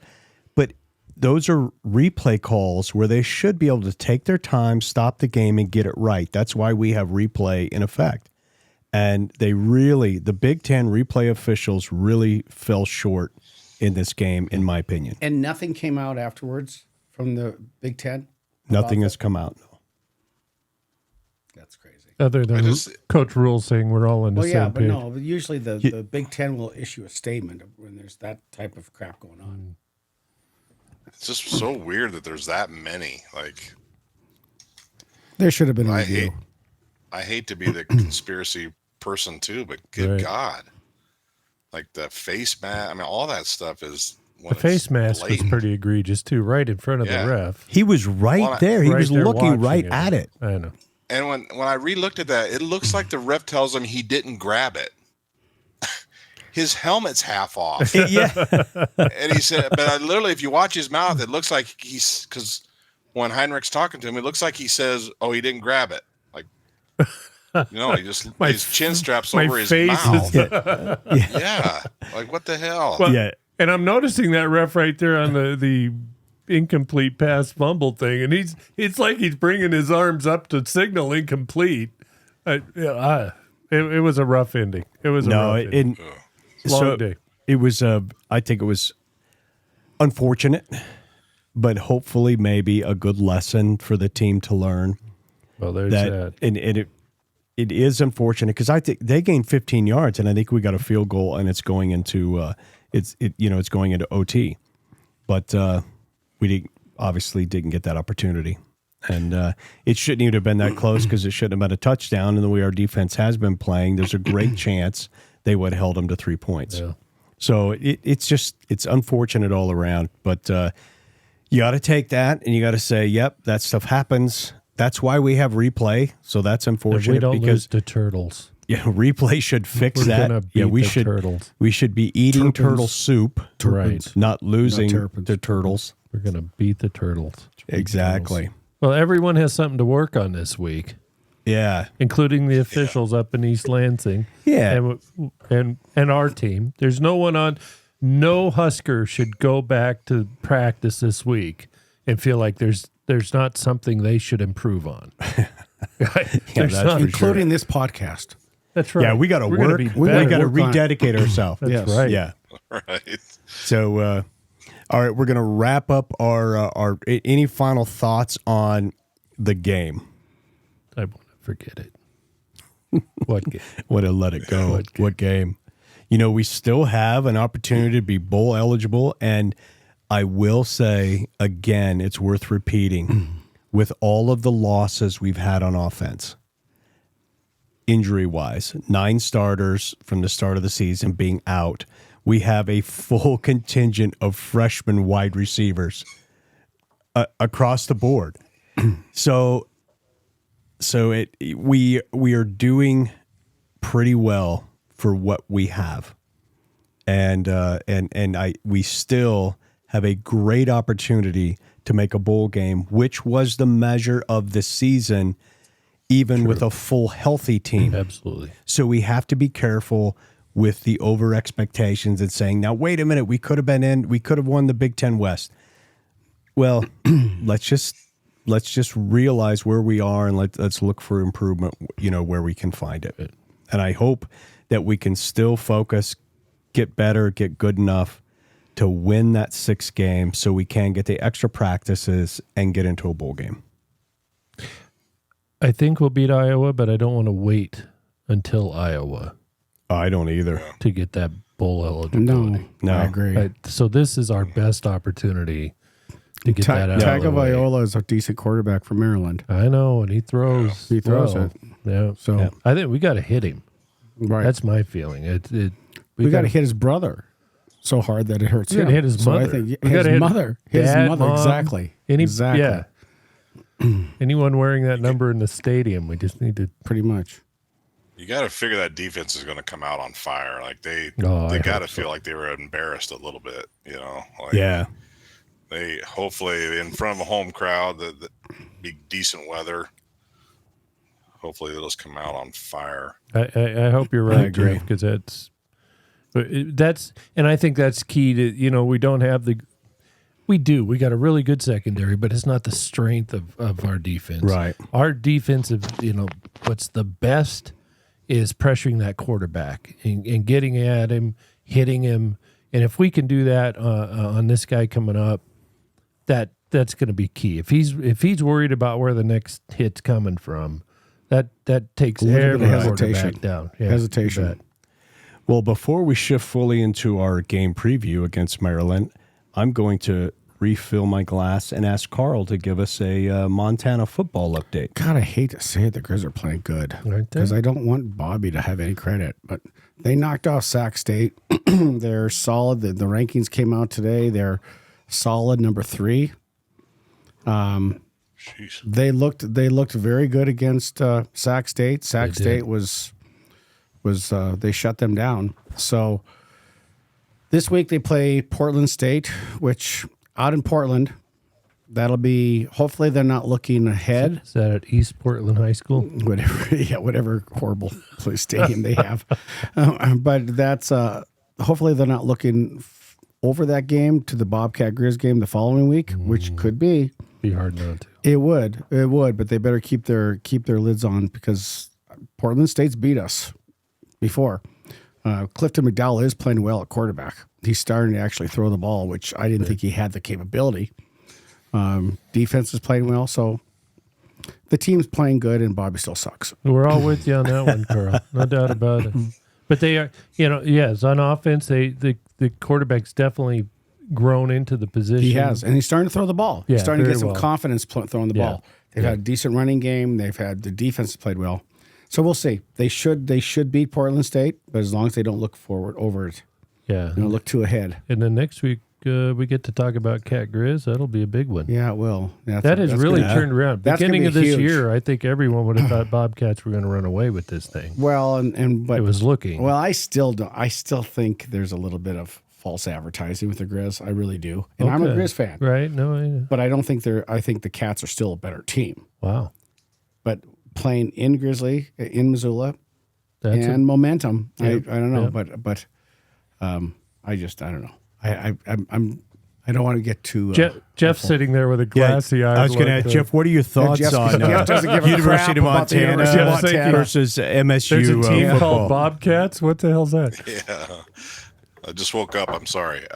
But those are replay calls where they should be able to take their time, stop the game, and get it right. That's why we have replay in effect. And the Big Ten replay officials really fell short in this game, in my opinion. And nothing came out afterwards from the Big Ten? Nothing has come out. No. That's crazy. Other than Coach Rhule saying we're all on the same but page. no. But usually the Big Ten will issue a statement when there's that type of crap going on. It's just so weird that there's that many. Like, There should have been a review. I hate to be the conspiracy person too, but good God. Like the face mask, I mean, all that stuff is. The face mask was pretty egregious too, right in front of the ref. He was right there. He was looking right at it. I know. And when I re-looked at that, it looks like the ref tells him he didn't grab it. his helmet's half off. Yeah. And he said, but literally, if you watch his mouth, it looks like because when Heinrich's talking to him, it looks like he says, "Oh, he didn't grab it." Like, he just his chin straps over his mouth. Yeah. Like, what the hell? Well, Yeah. And I'm noticing that ref right there on the incomplete pass fumble thing, and it's like he's bringing his arms up to signal incomplete. It was a rough ending. It was a rough ending. Long day. It was. I think it was unfortunate, but hopefully maybe a good lesson for the team to learn. Well, there's that. And it is unfortunate because I think they gained 15 yards, and I think we got a field goal, and it's going into it's going into OT, but we obviously didn't get that opportunity, and it shouldn't even have been that close because it shouldn't have been a touchdown. And the way our defense has been playing, there's a great chance they would have held them to 3 points. Yeah. So it's unfortunate all around, but you got to take that and you got to say, yep, that stuff happens. That's why we have replay. So that's unfortunate. If we don't because lose to turtles. Yeah, replay should fix We're that. gonna beat Yeah, we the should. turtles. We should be eating turtle soup, Right. not losing Not the turtles. We're gonna beat the turtles. Exactly. Well, everyone has something to work on this week, Yeah. including the officials up in East Lansing. Yeah. and our team. There's no one on. No Husker should go back to practice this week and feel like there's not something they should improve on. That's for including this podcast. That's right. Yeah, we got to We're gonna work. be We better. got to Work on it. rededicate ourselves. That's Yes. right. Yeah. Right. So, all right, we're going to wrap up our any final thoughts on the game. I want to forget it. What game? Want to let it go. What game? We still have an opportunity to be bowl eligible, and I will say again, it's worth repeating. With all of the losses we've had on offense, injury-wise, 9 starters from the start of the season being out, we have a full contingent of freshman wide receivers across the board. So we are doing pretty well for what we have, and we still have a great opportunity to make a bowl game, which was the measure of the season, even with a full healthy team. Absolutely. So we have to be careful with the over expectations and saying, now wait a minute, we could have won the Big Ten West. Well, let's just realize where we are and let's look for improvement, where we can find it. And I hope that we can still focus, get better, get good enough to win that 6th game so we can get the extra practices and get into a bowl game. I think we'll beat Iowa, but I don't want to wait until Iowa I don't either. to get that bowl eligibility. No. I agree. So this is our best opportunity to get that out of the way. Tagovailoa is a decent quarterback from Maryland. I know, and he throws. He throws well. it. Yeah. So I think we got to hit him. right, That's my feeling. we got to hit his brother so hard that it hurts We him. gotta hit his So mother. I think We gotta his hit mother, dad, mom, exactly. Exactly. Yeah, Yeah. Anyone wearing that number in the stadium, we just need to. pretty much. You got to figure that defense is going to come out on fire. Like they I got to hope feel like they were embarrassed a little bit. Like Yeah. They hopefully in front of a home crowd that be decent weather. Hopefully they'll just come out on fire. I hope you're right, Jeff, because that's and I think that's key to we don't have we got a really good secondary, but it's not the strength of our defense. Right. Our defensive, what's the best is pressuring that quarterback and getting at him, hitting him, and if we can do that on this guy coming up, that's going to be key. If he's worried about where the next hit's coming from, that takes every quarterback down. Yeah, Hesitation. you bet. Well, before we shift fully into our game preview against Maryland, I'm going to refill my glass and ask Karl to give us a Montana football update. God, I hate to say it, the Grizz are playing good because I don't want Bobby to have any credit, but they knocked off Sac State. They're solid. The rankings came out today. They're solid number 3. Jeez. They looked very good against Sac State. Sac State was they shut them down. So This week they play Portland State, which out in Portland, that'll be, hopefully they're not looking ahead. Is that at East Portland High School? Whatever horrible stadium they have. But that's, hopefully they're not looking over that game to the Bobcat Grizz game the following week, which could be. Be hard not to. It would, but they better keep their lids on because Portland State's beat us before. Clifton McDowell is playing well at quarterback. He's starting to actually throw the ball, which I didn't think he had the capability. Defense is playing well, so the team's playing good, and Bobby still sucks. We're all with you on that one, Karl. No doubt about it. But they are, yes, on offense, the quarterback's definitely grown into the position. He has, and he's starting to throw the ball. Yeah, he's starting to get some well. confidence throwing the ball. They've had a decent running game. They've had the defense played well. So we'll see. They should beat Portland State, but as long as they don't look forward over it. Yeah. Look too ahead. And then next week we get to talk about Cat Grizz. That'll be a big one. Yeah, it will. That has really turned around. Beginning of this huge. year, I think everyone would have thought Bobcats were going to run away with this thing. Well, but it was looking. Well, I still think there's a little bit of false advertising with the Grizz. I really do. And I'm a Grizz fan. Right. No, I know. But I don't think I think the Cats are still a better team. Wow. But playing in Grizzly, in Missoula, and momentum. I don't know, but I don't know. I don't want to get too. Jeff's sitting there with a glassy eye. I was going to ask Jeff, what are your thoughts on University of Montana versus MSU? There's a team football called Bobcats. What the hell's that? Yeah, I just woke up. I'm sorry.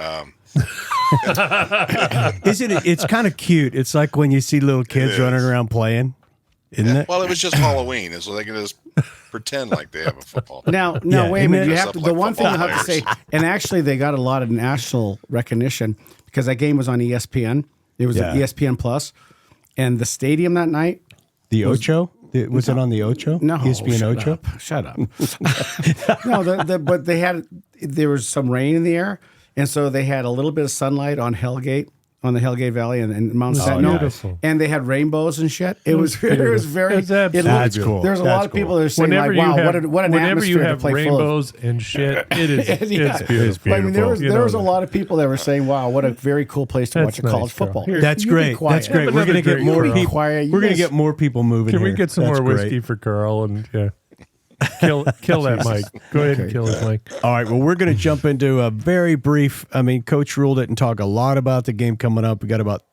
Isn't it? It's kind of cute. It's like when you see little kids running around playing. Isn't it? Well, it was just Halloween, so they can just pretend like they have a football. Now, wait a minute. You have to. The one thing I have to say, and actually, they got a lot of national recognition because that game was on ESPN. It was at ESPN Plus, and the stadium that night. The Ocho? Was it on the Ocho? No, ESPN Ocho. Shut up. No, but there was some rain in the air, and so they had a little bit of sunlight on Hellgate. On the Hellgate Valley and Mount Sentinel, and they had rainbows and shit. It was very. That's cool. There's a lot of people that are saying, whenever like, "Wow, what an whenever atmosphere you have to play rainbows full of." and shit, it's beautiful. I mean, there was a lot of people that were saying, "Wow, what a very cool place to watch a college football." That's great. That's great. We're going to get more people. We're going to get more people moving. Can we get some more whiskey for Karl and kill that mic? Go ahead and kill his mic. All right. Well, we're going to jump into a very brief. I mean, Coach Rhule didn't talk a lot about the game coming up. We got about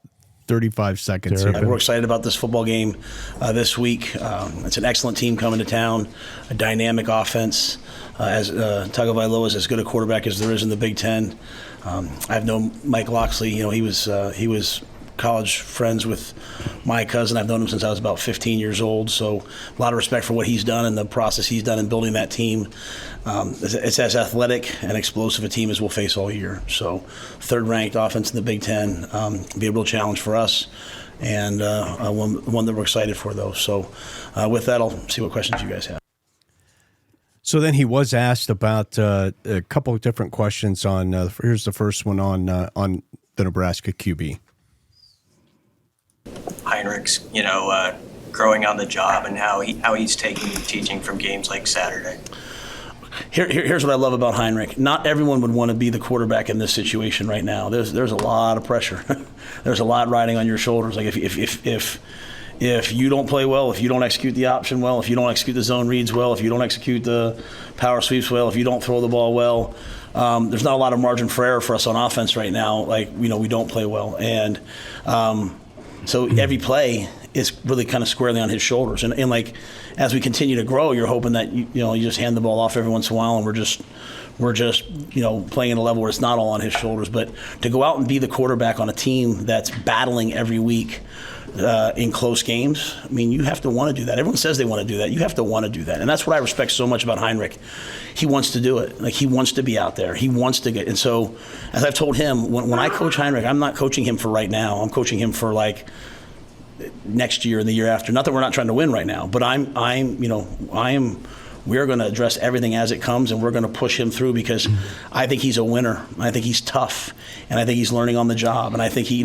35 seconds here. We're excited about this football game this week. It's an excellent team coming to town, a dynamic offense. As Tagovailoa is as good a quarterback as there is in the Big Ten. I've known Mike Loxley. He was college friends with my cousin. I've known him since I was about 15 years old. So a lot of respect for what he's done and the process he's done in building that team. It's as athletic and explosive a team as we'll face all year. So third-ranked offense in the Big Ten, be a real challenge for us, and one that we're excited for, though. So with that, I'll see what questions you guys have. So then he was asked about a couple of different questions on. Here's the first one on the Nebraska QB. Heinrich's, growing on the job and how he's taking teaching from games like Saturday. Here's what I love about Heinrich. Not everyone would want to be the quarterback in this situation right now. There's a lot of pressure. There's a lot riding on your shoulders. Like if you don't play well, if you don't execute the option well, if you don't execute the zone reads well, if you don't execute the power sweeps well, if you don't throw the ball well, there's not a lot of margin for error for us on offense right now. We don't play well, and so every play is really kind of squarely on his shoulders. And like as we continue to grow, you're hoping that you just hand the ball off every once in a while, and we're just playing at a level where it's not all on his shoulders. But to go out and be the quarterback on a team that's battling every week in close games, I mean, you have to want to do that. Everyone says they want to do that. You have to want to do that. And that's what I respect so much about Heinrich. He wants to do it. Like, he wants to be out there. He wants to get. And so, as I've told him, when I coach Heinrich, I'm not coaching him for right now. I'm coaching him for like next year and the year after. Not that we're not trying to win right now, but we're going to address everything as it comes, and we're going to push him through because I think he's a winner. I think he's tough, and I think he's learning on the job. And I think he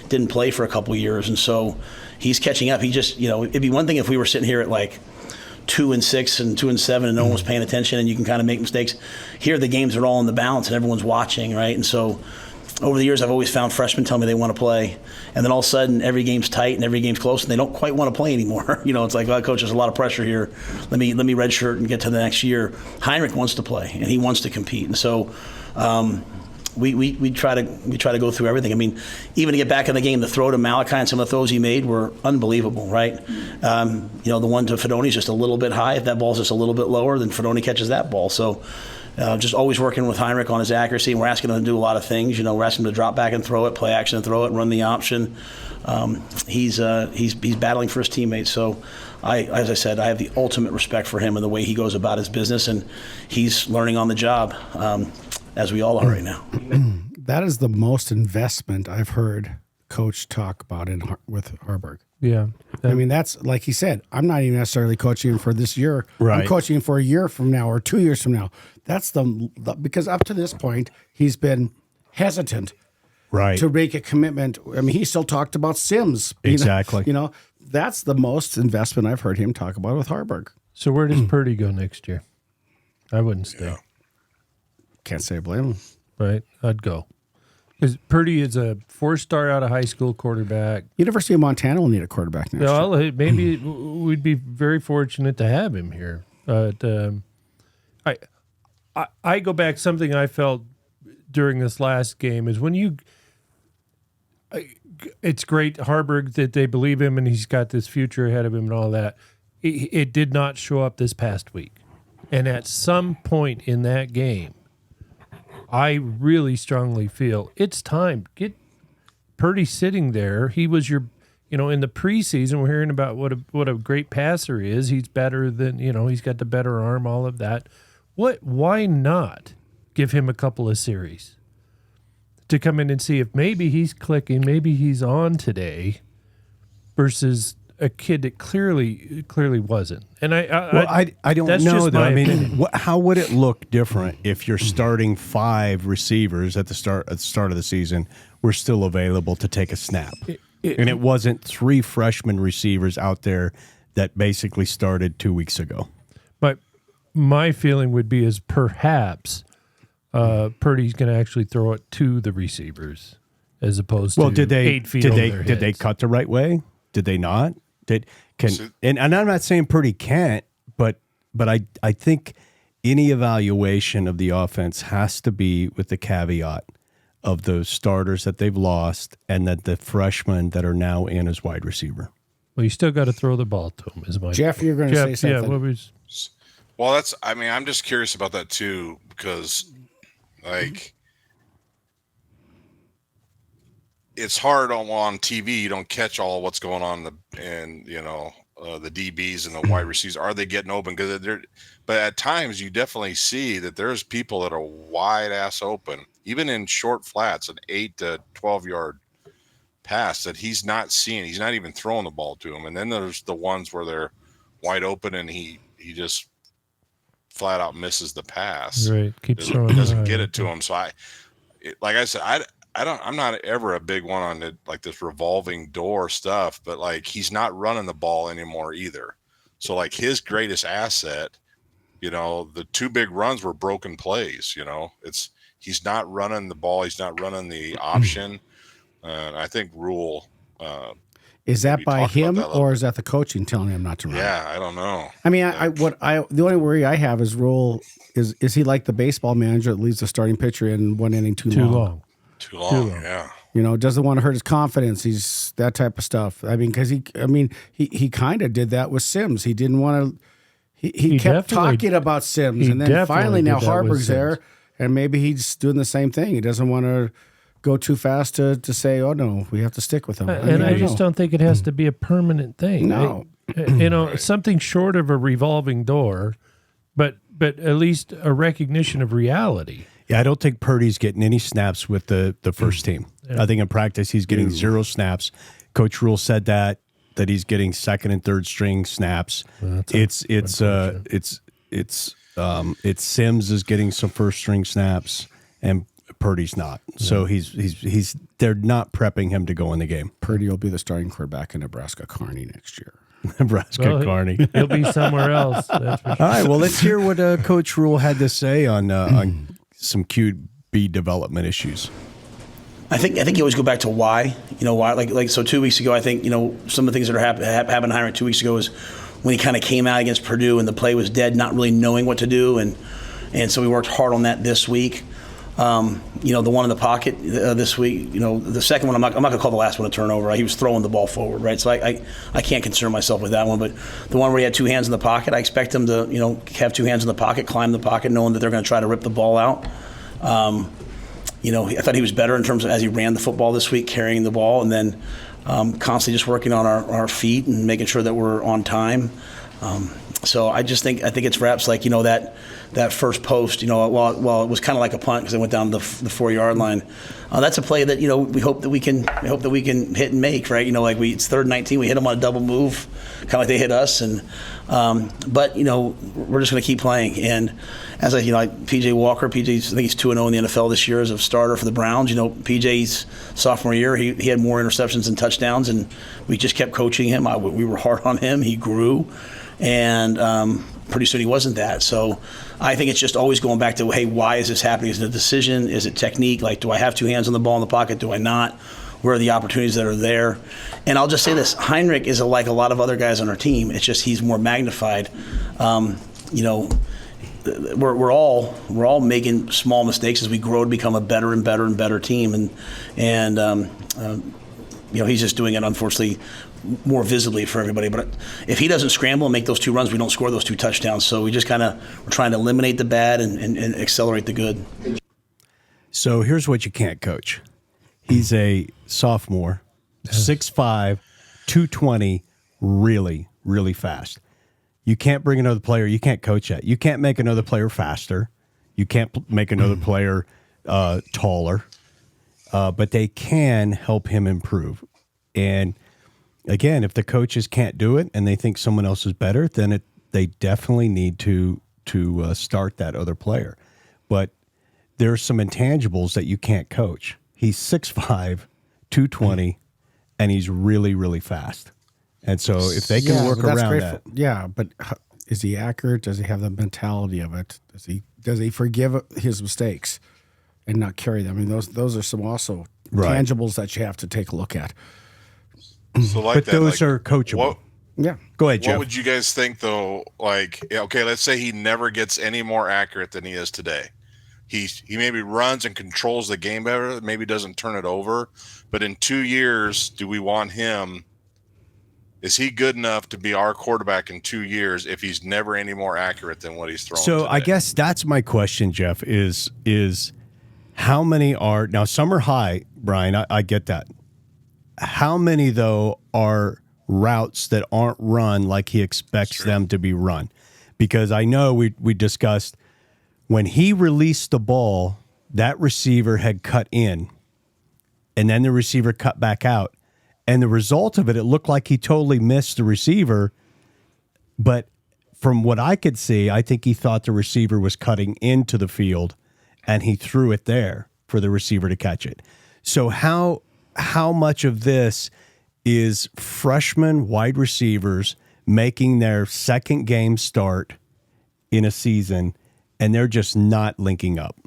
didn't play for a couple of years, and so he's catching up. He just, it'd be one thing if we were sitting here at like 2-6 and 2-7 and no one was paying attention and you can kind of make mistakes. Here the games are all in the balance and everyone's watching, right? And so over the years I've always found freshmen tell me they want to play, and then all of a sudden every game's tight and every game's close and they don't quite want to play anymore. It's like, well, coach, there's a lot of pressure here. Let me redshirt and get to the next year. Heinrich wants to play and he wants to compete, and so we try to go through everything. I mean, even to get back in the game, the throw to Malachi and some of the throws he made were unbelievable, right? The one to Fedoni is just a little bit high. If that ball's just a little bit lower, then Fedoni catches that ball. So just always working with Heinrich on his accuracy. And we're asking him to do a lot of things. We're asking him to drop back and throw it, play action and throw it, run the option. He's battling for his teammates. So as I said, I have the ultimate respect for him and the way he goes about his business, and he's learning on the job. As we all are right now. That is the most investment I've heard Coach talk about with Harburg. Yeah. I mean, that's like he said, I'm not even necessarily coaching him for this year. Right. I'm coaching him for a year from now or 2 years from now. That's because up to this point, he's been hesitant to make a commitment. I mean, he still talked about Sims. Exactly. That's the most investment I've heard him talk about with Harburg. So where does Purdy go next year? I wouldn't stay. Yeah. Can't say I blame him. Right? I'd go. Because Purdy is a 4-star out of high school quarterback. University of Montana will need a quarterback next year. Maybe we'd be very fortunate to have him here. But I go back, something I felt during this last game is when it's great, Harburg, that they believe him and he's got this future ahead of him and all that. It did not show up this past week. And at some point in that game, I really strongly feel it's time. Get Purdy sitting there. He was your, in the preseason, we're hearing about what a great passer he is. He's better than, he's got the better arm, all of that. Why not give him a couple of series to come in and see if maybe he's clicking, maybe he's on today versus a kid that clearly wasn't. And I don't know though. I mean, how would it look different if you're starting 5 receivers at the start of the season were still available to take a snap, and it wasn't 3 freshman receivers out there that basically started 2 weeks ago? But my feeling would be is perhaps Purdy's going to actually throw it to the receivers as opposed to 8 feet over their heads. Did they cut the right way? Did they not? And I'm not saying Purdy can't, but I think any evaluation of the offense has to be with the caveat of those starters that they've lost and that the freshmen that are now in as wide receiver. Well, you still got to throw the ball to him, is my Jeff, you're going to say something. Yeah, well, I'm just curious about that too, because it's hard on TV. You don't catch all what's going on the DBs and the wide receivers. Are they getting open? But at times you definitely see that there's people that are wide ass open, even in short flats, an 8 to 12 yard pass that he's not seeing. He's not even throwing the ball to him. And then there's the ones where they're wide open and he just flat out misses the pass. Right. Doesn't get it to him. So like I said, I'm not ever a big one on this revolving door stuff, but he's not running the ball anymore either. So his greatest asset, the 2 big runs were broken plays. He's not running the ball. He's not running the option. And I think Rhule. Is that by him or is that the coaching telling him not to run? Yeah, I don't know. I mean, the only worry I have is Rhule is he like the baseball manager that leaves the starting pitcher in one inning too long? Too long, yeah. Doesn't want to hurt his confidence. He's that type of stuff. I mean, because he kind of did that with Sims. He didn't want to. He kept talking about Sims, and then finally now Harburg's there, and maybe he's doing the same thing. He doesn't want to go too fast to say, "Oh no, we have to stick with him." I just don't think it has to be a permanent thing. No, something short of a revolving door, but at least a recognition of reality. Yeah, I don't think Purdy's getting any snaps with the first team. Yeah. I think in practice he's getting 0 snaps. Coach Rhule said that he's getting 2nd and 3rd string snaps. Well, it's Sims is getting some first string snaps and Purdy's not. So they're not prepping him to go in the game. Purdy will be the starting quarterback in Nebraska Kearney next year. Nebraska Carney. He'll be somewhere else. That's for sure. All right, well, let's hear what Coach Rhule had to say on some QB development issues. I think you always go back to why. You know, why? Like so 2 weeks ago, I think, you know, some of the things that are happened to Heinrich 2 weeks ago is when he kind of came out against Purdue and the play was dead, not really knowing what to do, and so we worked hard on that this week. You know, the one in the pocket this week, you know, the second one, I'm not going to call the last one a turnover. He was throwing the ball forward, right? So I can't concern myself with that one. But the one where he had two hands in the pocket, I expect him to, you know, have two hands in the pocket, climb the pocket, knowing that they're going to try to rip the ball out. You know, I thought he was better in terms of as he ran the football this week, carrying the ball, and then constantly just working on our feet and making sure that we're on time. So I think it's reps like, you know, that first post, you know, while it was kind of like a punt because it went down the 4-yard line. That's a play that, you know, we hope that we can hit and make, right? You know, like it's 3rd and 19, we hit them on a double move, kind of like they hit us, and but you know, we're just going to keep playing. And as PJ Walker, I think he's 2-0 in the NFL this year as a starter for the Browns. You know, PJ's sophomore year, he had more interceptions than touchdowns, and we just kept coaching him. We were hard on him. He grew. And pretty soon he wasn't that. So I think it's just always going back to, hey, why is this happening? Is it a decision? Is it technique? Like, do I have two hands on the ball in the pocket? Do I not? Where are the opportunities that are there? And I'll just say this, Heinrich is like a lot of other guys on our team. It's just he's more magnified. You know, we're all making small mistakes as we grow to become a better and better and better team. And you know, he's just doing it, unfortunately, more visibly for everybody. But if he doesn't scramble and make those two runs, we don't score those two touchdowns. So we just we're trying to eliminate the bad and accelerate the good. So here's what you can't coach. He's a sophomore, 6'5", 220, really, really fast. You can't bring another player. You can't coach that. You can't make another player faster. You can't make another player taller. But they can help him improve. And again, if the coaches can't do it and they think someone else is better, then they definitely need to start that other player. But there's some intangibles that you can't coach. He's 6'5", 220, and he's really, really fast. And so if they can work around that. Yeah, but is he accurate? Does he have the mentality of it? Does he forgive his mistakes and not carry them? I mean, those are some also tangibles that you have to take a look at. So but those are coachable. Yeah. Go ahead, Jeff. What would you guys think, though? Like, okay, let's say he never gets any more accurate than he is today. He maybe runs and controls the game better, maybe doesn't turn it over. But in 2 years, do we want him? Is he good enough to be our quarterback in 2 years if he's never any more accurate than what he's throwing today? I guess that's my question, Jeff, is how many are – now, some are high, Brian. I get that. How many, though, are routes that aren't run like he expects them to be run? Because I know we discussed when he released the ball, that receiver had cut in, and then the receiver cut back out. And the result of it looked like he totally missed the receiver. But from what I could see, I think he thought the receiver was cutting into the field, and he threw it there for the receiver to catch it. So how much of this is freshman wide receivers making their second game start in a season, and they're just not linking up?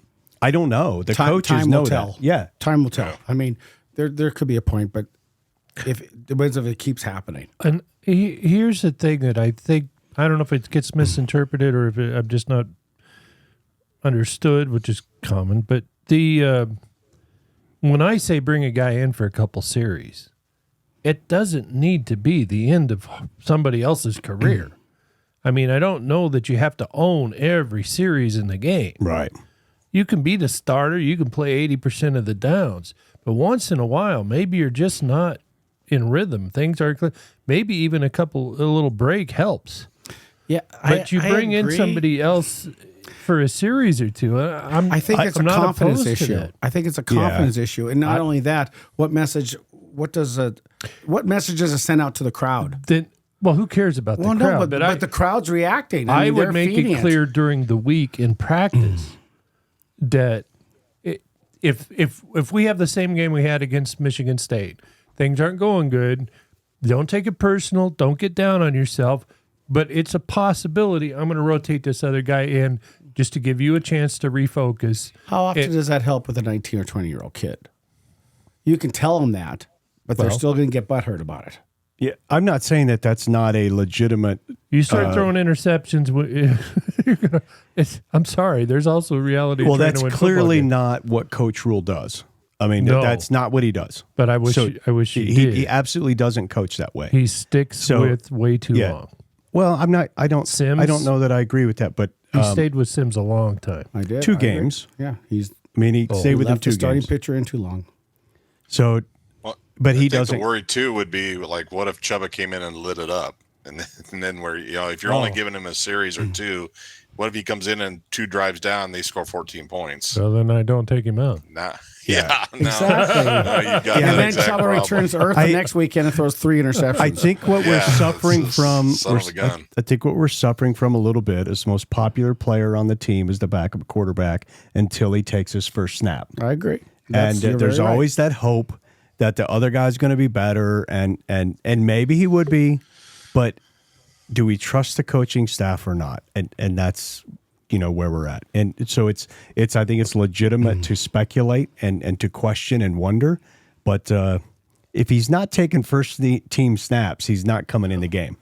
I don't know. The coaches know that. Yeah. Time will tell. I mean, there could be a point, but it depends if it keeps happening. And here's the thing that I think, I don't know if it gets misinterpreted or if I'm just not understood, which is common, but when I say bring a guy in for a couple series, it doesn't need to be the end of somebody else's career. I mean, I don't know that you have to own every series in the game. Right. You can be the starter. You can play 80% of the downs. But once in a while, maybe you're just not in rhythm. Things are maybe even a little break helps. Yeah, but you bring in somebody else for a series or two. I think it's a confidence issue. I think it's a confidence issue, and not only that, what message does it send out to the crowd? Then, well, who cares about the crowd? No, but the crowd's reacting. I would make it clear during the week in practice that if we have the same game we had against Michigan State, things aren't going good. Don't take it personal. Don't get down on yourself. But it's a possibility. I'm going to rotate this other guy in just to give you a chance to refocus. How often does that help with a 19 or 20-year-old kid? You can tell them that, but they're still going to get butthurt about it. Yeah, I'm not saying that that's not a legitimate. You start throwing interceptions. I'm sorry. There's also reality. Well, that's clearly not what Coach Rhule does. I mean, that's not what he does. But I wish he did. He absolutely doesn't coach that way. He sticks with way too long. Well, I'm not. I don't. Sims, I don't know that I agree with that. But he stayed with Sims a long time. I did. 2 games. Yeah, he stayed with him 2 games. Starting pitcher in too long. So, but he doesn't. The worry too would be like, what if Chuba came in and lit it up, and then where if you're only giving him a series or 2, what if he comes in and 2 drives down, they score 14 points? So then I don't take him out. Exactly. You got and then Chuba returns to earth the next weekend and throws 3 interceptions. I think what we're suffering from, I think what we're suffering from a little bit is the most popular player on the team is the backup quarterback until he takes his first snap. I agree. And there's always that hope that the other guy's going to be better, and maybe he would be, but do we trust the coaching staff or not? And that's where we're at. And so it's I think it's legitimate to speculate and to question and wonder, but if he's not taking first team snaps, he's not coming in the game.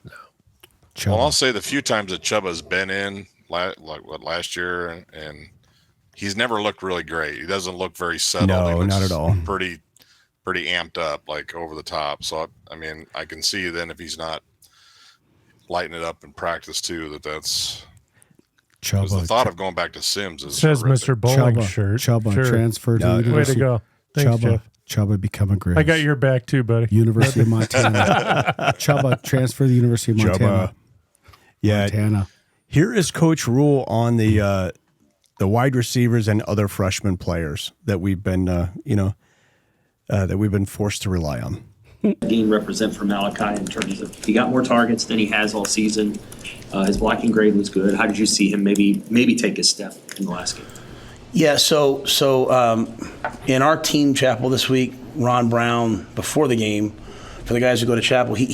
Well, I'll say the few times that Chuba's been in, last year, and he's never looked really great. He doesn't look very settled. No, not at all. Pretty amped up, like over the top. So I mean, I can see then if he's not lighting it up in practice too, that's. Chuba, the thought of going back to Sims is says horrific. Mr. Bowling shirt. Chuba transferred to the University. Way to go. Thanks, Jeff. Chuba become a Grizz. I got your back too, buddy. University of Montana. Chuba transferred to the University of Montana. Yeah. Montana. Here is Coach Rhule on the wide receivers and other freshman players that we've been that we've been forced to rely on. Game represent for Malachi in terms of he got more targets than he has all season. His blocking grade was good. How did you see him maybe take a step in the last game? Yeah, so in our team chapel this week, Ron Brown, before the game, for the guys who go to chapel, he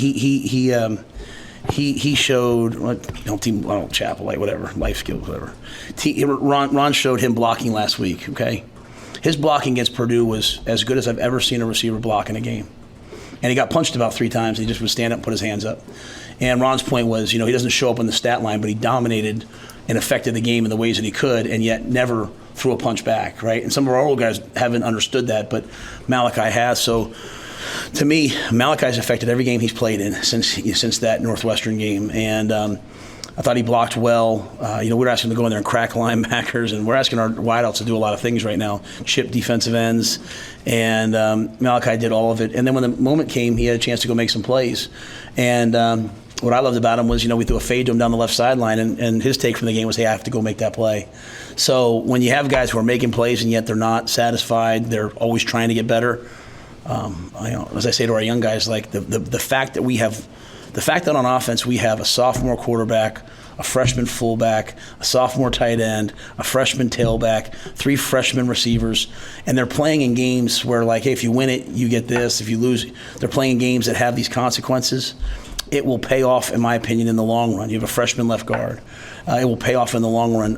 showed chapel, like whatever, life skills, whatever. Ron showed him blocking last week. Okay, his blocking against Purdue was as good as I've ever seen a receiver block in a game. And he got punched about 3 times. He just would stand up and put his hands up. And Ron's point was, he doesn't show up on the stat line, but he dominated and affected the game in the ways that he could, and yet never threw a punch back, right? And some of our old guys haven't understood that, but Malachi has. So to me, Malachi's affected every game he's played in since that Northwestern game. And I thought he blocked well. We're asking him to go in there and crack linebackers, and we're asking our wideouts to do a lot of things right now, chip defensive ends, and Malachi did all of it. And then when the moment came, he had a chance to go make some plays. And what I loved about him was, we threw a fade to him down the left sideline, and his take from the game was, hey, I have to go make that play. So when you have guys who are making plays and yet they're not satisfied, they're always trying to get better. As I say to our young guys, like the fact that on offense we have a sophomore quarterback, a freshman fullback, a sophomore tight end, a freshman tailback, 3 freshman receivers, and they're playing in games where, like, hey, if you win it, you get this. If you lose, they're playing games that have these consequences. It will pay off, in my opinion, in the long run. You have a freshman left guard. It will pay off in the long run.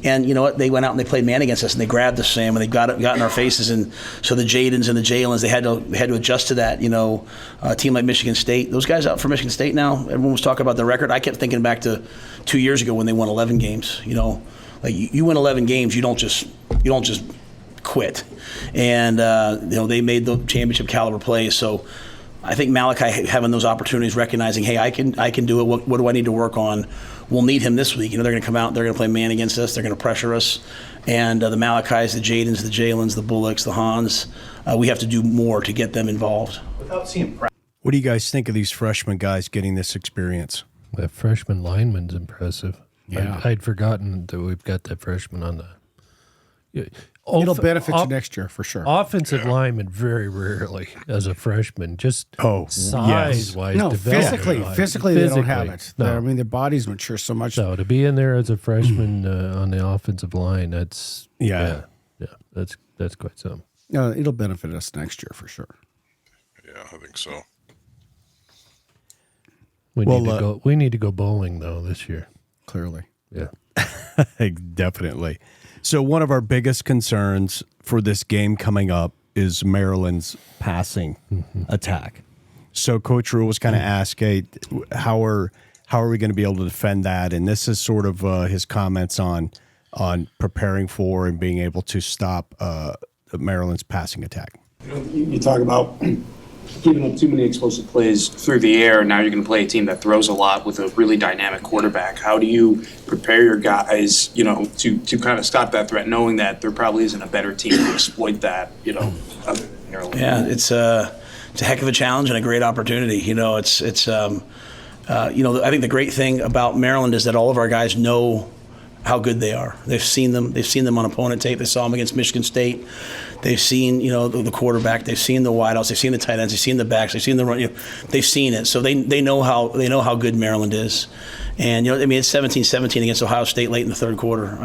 And you know what? They went out and they played man against us, and they grabbed us, Sam, and they got in our faces. And so the Jadens and the Jalen's, they had to adjust to that. A team like Michigan State, those guys out for Michigan State now. Everyone was talking about the record. I kept thinking back to 2 years ago when they won 11 games. Like you win 11 games, you don't just quit. And they made the championship caliber plays. So I think Malachi having those opportunities, recognizing, hey, I can do it. What do I need to work on? We'll need him this week. They're going to come out. They're going to play man against us. They're going to pressure us. And the Malachis, the Jadens, the Jalen's, the Bullocks, the Hans, we have to do more to get them involved. Without seeing what do you guys think of these freshman guys getting this experience? That freshman lineman's impressive. Yeah. I'd forgotten that we've got that freshman on the. It'll benefit you next year for sure. Offensive lineman very rarely as a freshman, just size-wise. No, physically they don't have it. No. Their bodies mature so much. So to be in there as a freshman on the offensive line, that's quite something. It'll benefit us next year for sure. Yeah, I think so. We need to go bowling though this year. Clearly. Yeah. Definitely. So one of our biggest concerns for this game coming up is Maryland's passing attack. So Coach Rhule was kind of asked, hey, how are we going to be able to defend that? And this is sort of his comments on preparing for and being able to stop Maryland's passing attack. You talk about giving up too many explosive plays through the air. Now you're going to play a team that throws a lot with a really dynamic quarterback. How do you prepare your guys, to kind of stop that threat, knowing that there probably isn't a better team to exploit that, other than Maryland? Yeah, it's a heck of a challenge and a great opportunity. I think the great thing about Maryland is that all of our guys know how good they are. They've seen them. They've seen them on opponent tape. They saw them against Michigan State. They've seen, the quarterback. They've seen the wideouts. They've seen the tight ends. They've seen the backs. They've seen the run. They've seen it. So they know how good Maryland is. And it's 17-17 against Ohio State late in the third quarter.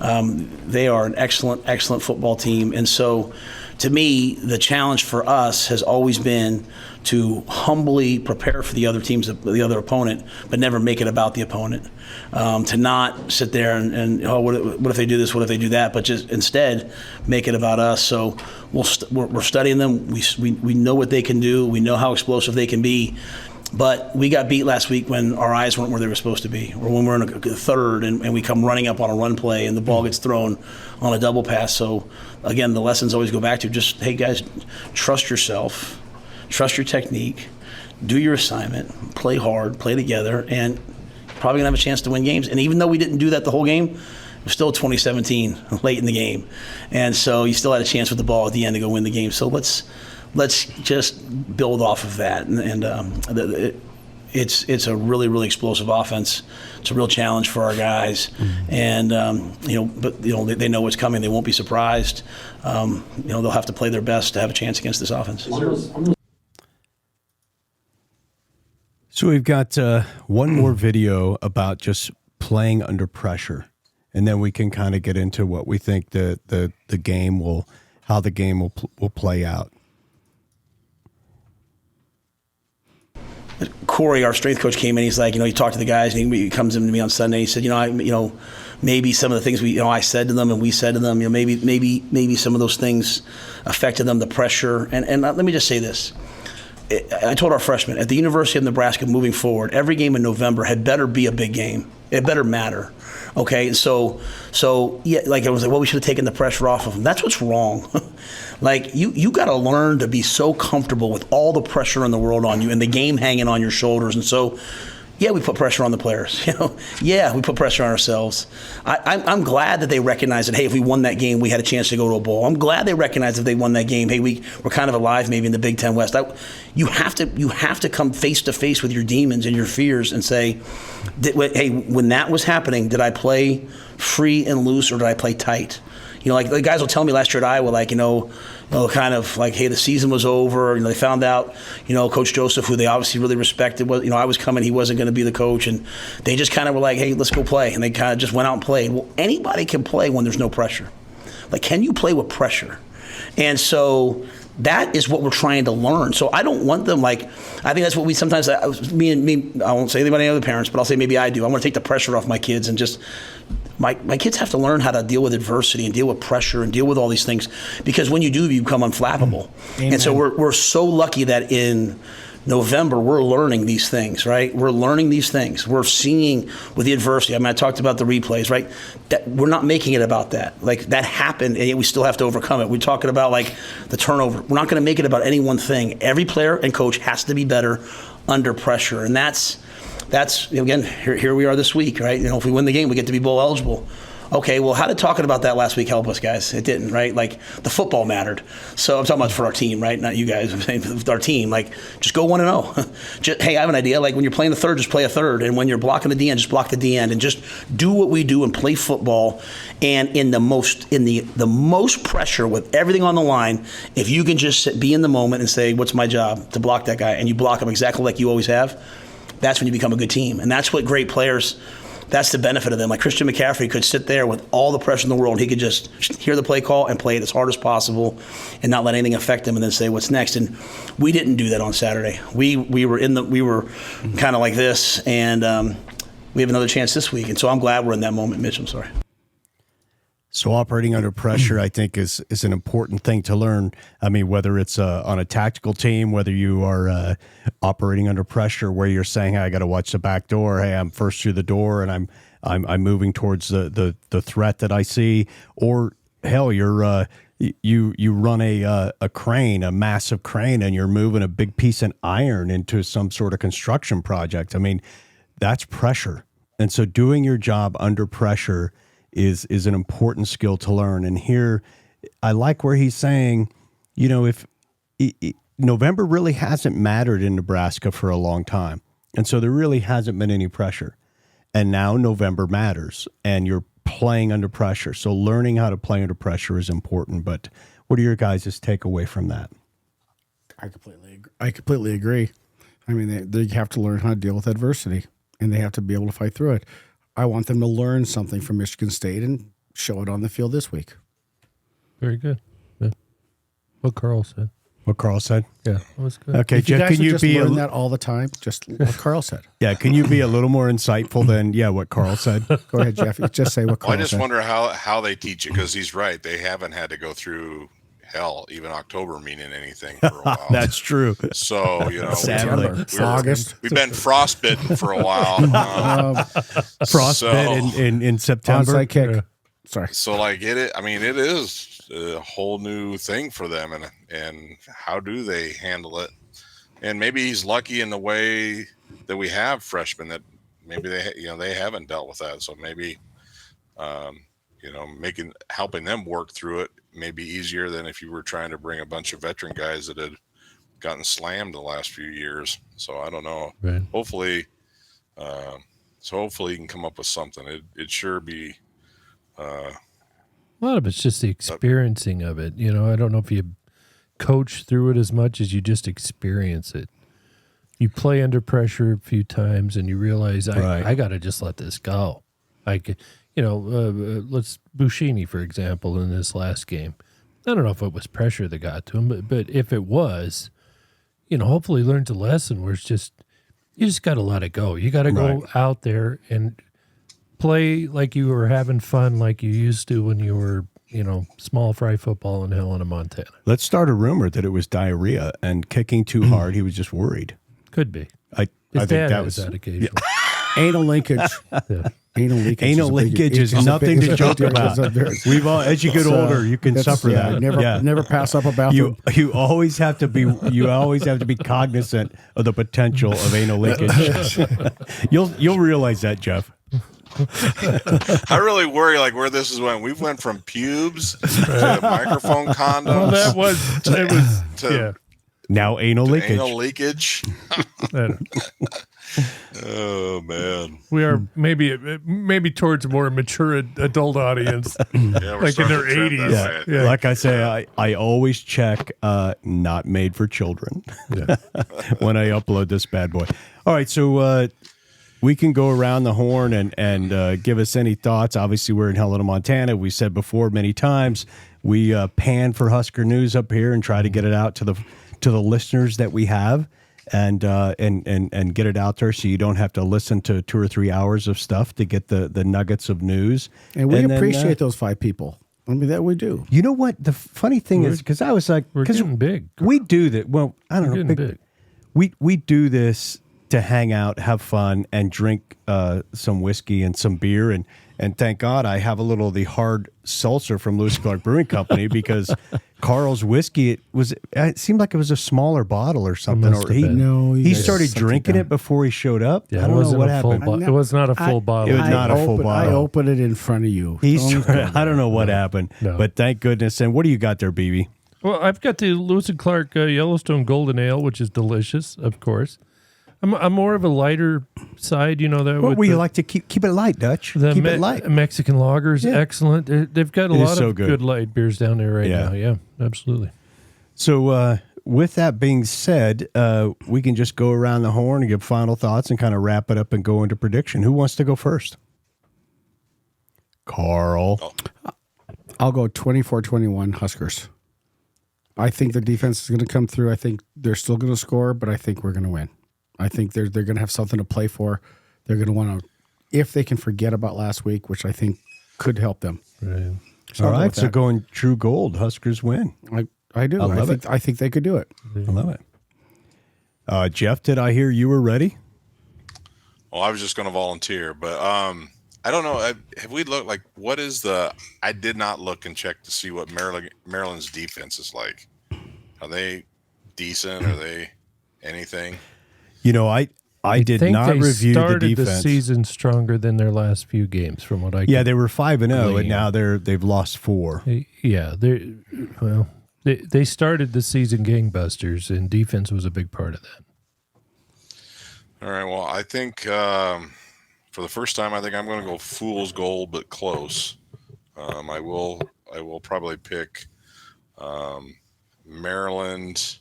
They are an excellent football team. And so, to me, the challenge for us has always been to humbly prepare for the other opponent, but never make it about the opponent. To not sit there and what if they do this, what if they do that, but just instead make it about us. So we're studying them. We know what they can do. We know how explosive they can be. But we got beat last week when our eyes weren't where they were supposed to be, or when we're in a third and we come running up on a run play and the ball gets thrown on a double pass. So, again, the lessons always go back to just, hey, guys, trust yourself, trust your technique, do your assignment, play hard, play together, and you're probably going to have a chance to win games. And even though we didn't do that the whole game, it was still 2017 late in the game. And so you still had a chance with the ball at the end to go win the game. So let's just build off of that, it's a really, really explosive offense. It's a real challenge for our guys, and they know what's coming. They won't be surprised. They'll have to play their best to have a chance against this offense. So we've got one more video about just playing under pressure, and then we can kind of get into what we think the game will play out. Corey, our strength coach, came in. He's like, he talked to the guys, and he comes in to me on Sunday. He said, maybe some of the things I said to them and we said to them, maybe some of those things affected them, the pressure. And let me just say this. I told our freshmen at the University of Nebraska, moving forward, every game in November had better be a big game. It better matter. Okay, so yeah, I was like, well, we should have taken the pressure off of them. That's what's wrong. You got to learn to be so comfortable with all the pressure in the world on you and the game hanging on your shoulders. And so, yeah, we put pressure on the players. Yeah, we put pressure on ourselves. I'm glad that they recognize that, hey, if we won that game, we had a chance to go to a bowl. I'm glad they recognize if they won that game, hey, we're kind of alive maybe in the Big Ten West. You have to come face to face with your demons and your fears and say, hey, when that was happening, did I play free and loose or did I play tight? The guys will tell me last year at Iowa, kind of like, hey, the season was over. They found out, Coach Joseph, who they obviously really respected, was, I was coming, he wasn't going to be the coach, and they just kind of were like, hey, let's go play, and they kind of just went out and played. Well, anybody can play when there's no pressure. Can you play with pressure? And so that is what we're trying to learn. So I don't want them I think that's what we sometimes, me, I won't say anything about any other parents, but I'll say maybe I do. I want to take the pressure off my kids and just. My kids have to learn how to deal with adversity and deal with pressure and deal with all these things, because when you do, you become unflappable. Amen. And so we're so lucky that in November we're learning these things, right? We're learning these things. We're seeing with the adversity. I talked about the replays, right? That we're not making it about that. That happened, and yet we still have to overcome it. We're talking about the turnover. We're not going to make it about any one thing. Every player and coach has to be better under pressure, and that's again, here we are this week, right? If we win the game, we get to be bowl eligible. Okay, well, how did talking about that last week help us, guys? It didn't, right? The football mattered. So I'm talking about for our team, right? Not you guys. I'm saying our team. Just go 1-0. Hey, I have an idea. When you're playing the third, just play a third. And when you're blocking the D end, just block the D end. And just do what we do and play football. And in the most pressure with everything on the line, if you can just be in the moment and say, what's my job? To block that guy. And you block him exactly like you always have. That's when you become a good team. And that's what great players, that's the benefit of them. Like Christian McCaffrey could sit there with all the pressure in the world. He could just hear the play call and play it as hard as possible and not let anything affect him and then say what's next. And we didn't do that on Saturday. We were kind of like this, and we have another chance this week. And so I'm glad we're in that moment, Mitch. I'm sorry. So operating under pressure, I think, is an important thing to learn. I mean, whether it's on a tactical team, whether you are operating under pressure, where you're saying, "Hey, I got to watch the back door. Hey, I'm first through the door, and I'm moving towards the threat that I see," or hell, you're you run a crane, a massive crane, and you're moving a big piece of iron into some sort of construction project. I mean, that's pressure, and so doing your job under pressure is an important skill to learn. And here, I like where he's saying, you know, if November really hasn't mattered in Nebraska for a long time, and so there really hasn't been any pressure, and now November matters, and you're playing under pressure. So learning how to play under pressure is important. But what are your guys' takeaway from that? I completely agree. I mean, they have to learn how to deal with adversity, and they have to be able to fight through it. I want them to learn something from Michigan State and show it on the field this week. Very good. Yeah. What Karl said. Yeah, that was good. Okay, if you Jeff, guys can you just be learn that all the time? Just what Karl said. Yeah, can you be a little more insightful than what Karl said? Go ahead, Jeff. Just say what Karl I just said. wonder how they teach it, because he's right. They haven't had to go through hell, even October meaning anything for a while. That's true. So, Sadly. August. We've been frostbitten for a while. Frostbitten in September. Onside kick. Sorry. So like it is a whole new thing for them, and how do they handle it? And maybe he's lucky in the way that we have freshmen that maybe they haven't dealt with that. So maybe helping them work through it may be easier than if you were trying to bring a bunch of veteran guys that had gotten slammed the last few years. So I don't know. Right. Hopefully you can come up with something. It sure be. A lot of it's just the experiencing of it. I don't know if you coach through it as much as you just experience it. You play under pressure a few times and you realize I got to just let this go. Let's Buscini, for example, in this last game. I don't know if it was pressure that got to him, but if it was, hopefully he learns a lesson where it's just, you just got to let it go. You got to go out there and play like you were having fun like you used to when you were, small fry football in Helena, Montana. Let's start a rumor that it was diarrhea and kicking too hard. He was just worried. Could be. I think that was that occasionally. Anal linkage. Yeah. Anal linkage is nothing to joke about. We've all, as you get older, you can suffer that. Never pass up a bathroom. You always have to be cognizant of the potential of anal linkage. You'll realize that, Jeff. I really worry where this is went. We went from pubes to microphone condoms. Well, now anal leakage. Anal leakage. Oh man, we are maybe towards a more mature adult audience, like in their 80s. Yeah. Like I say, I always check not made for children when I upload this bad boy. All right, so we can go around the horn and give us any thoughts. Obviously, we're in Helena, Montana. We said before many times we pan for Husker news up here and try to get it out to the listeners that we have. And get it out there so you don't have to listen to 2 or 3 hours of stuff to get the nuggets of news. And we appreciate those 5 people. I mean, that we do. You know what? The funny thing is, because I was like, we're getting big. We do that. Well, I don't know. Big. We do this to hang out, have fun, and drink some whiskey and some beer. And thank God I have a little of the hard seltzer from Lewis Clark Brewing Company because Karl's whiskey, it seemed like it was a smaller bottle or something. Or he started drinking it before he showed up. Yeah, I don't know what happened. It was not a full bottle. It was not a full bottle. I opened it in front of you. I don't know what happened, but thank goodness. And what do you got there, BB? Well, I've got the Lewis and Clark Yellowstone Golden Ale, which is delicious, of course. I'm more of a lighter side, you like to keep it light, Dutch. Keep it light. Mexican lagers, excellent. They've got a lot of good light beers down there right now. Yeah, absolutely. So with that being said, we can just go around the horn and give final thoughts and kind of wrap it up and go into prediction. Who wants to go first? Karl. I'll go 24-21 Huskers. I think their defense is going to come through. I think they're still going to score, but I think we're going to win. I think they're going to have something to play for. They're going to want to, if they can forget about last week, which I think could help them. Right. So All I'll go right, with so that. going true gold, Huskers win. I do. I love it. I think they could do it. I love it. Jeff, did I hear you were ready? Well, I was just going to volunteer, but I don't know. Have we looked like what is the? I did not look and check to see what Maryland's defense is like. Are they decent? Are they anything? You know, I did think not they review the started defense. the season stronger than their last few games, from what I Yeah, can they were 5-0, and glean. now they've lost 4. Yeah, they started the season gangbusters, and defense was a big part of that. All right. Well, I think for the first time, I think I'm going to go fool's gold, but close. I will probably pick Maryland.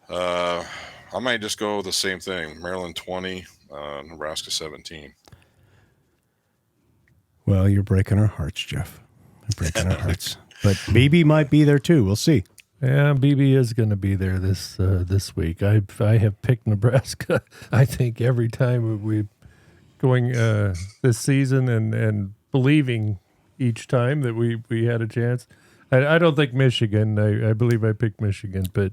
I might just go the same thing. Maryland 20, Nebraska 17. Well, you're breaking our hearts, Jeff. You're breaking our hearts. But BB might be there too. We'll see. Yeah, BB is going to be there this week. I have picked Nebraska. I think every time we going this season and believing each time that we had a chance. I don't think Michigan. I believe I picked Michigan, but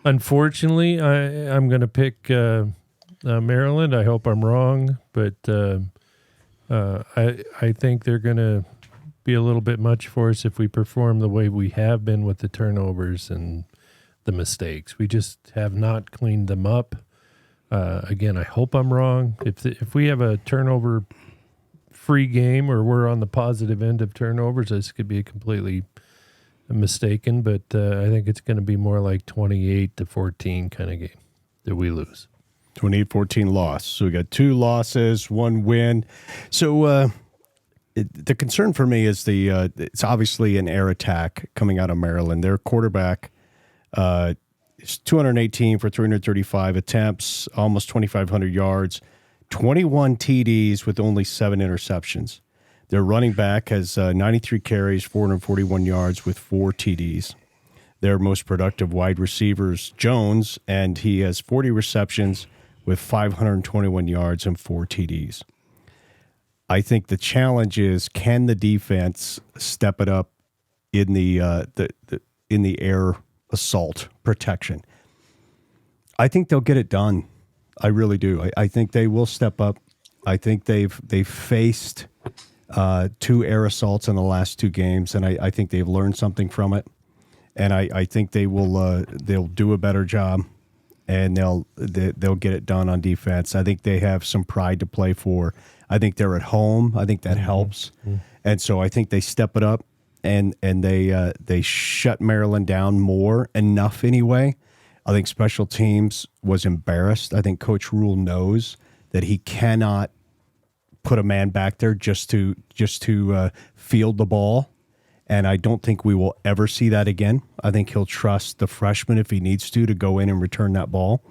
unfortunately, I'm going to pick Maryland. I hope I'm wrong, but I think they're going to be a little bit much for us if we perform the way we have been with the turnovers and the mistakes. We just have not cleaned them up. Again, I hope I'm wrong. If we have a turnover-free game or we're on the positive end of turnovers, this could be a completely mistaken, but I think it's going to be more like 28-14 kind of game that we lose. 28-14 loss. So we got 2 losses, 1 win. So the concern for me is it's obviously an air attack coming out of Maryland. Their quarterback is 218 for 335 attempts, almost 2,500 yards, 21 TDs with only 7 interceptions. Their running back has 93 carries, 441 yards with 4 TDs. Their most productive wide receivers, Jones, and he has 40 receptions with 521 yards and 4 TDs. I think the challenge is, can the defense step it up in the air assault protection? I think they'll get it done. I really do. I think they will step up. I think they've faced 2 air assaults in the last 2 games, and I think they've learned something from it. And I think they'll do a better job, and they'll get it done on defense. I think they have some pride to play for. I think they're at home. I think that helps, and so I think they step it up, and they shut Maryland down enough anyway. I think special teams was embarrassed. I think Coach Rhule knows that he cannot put a man back there just to field the ball. And I don't think we will ever see that again. I think he'll trust the freshman if he needs to go in and return that ball.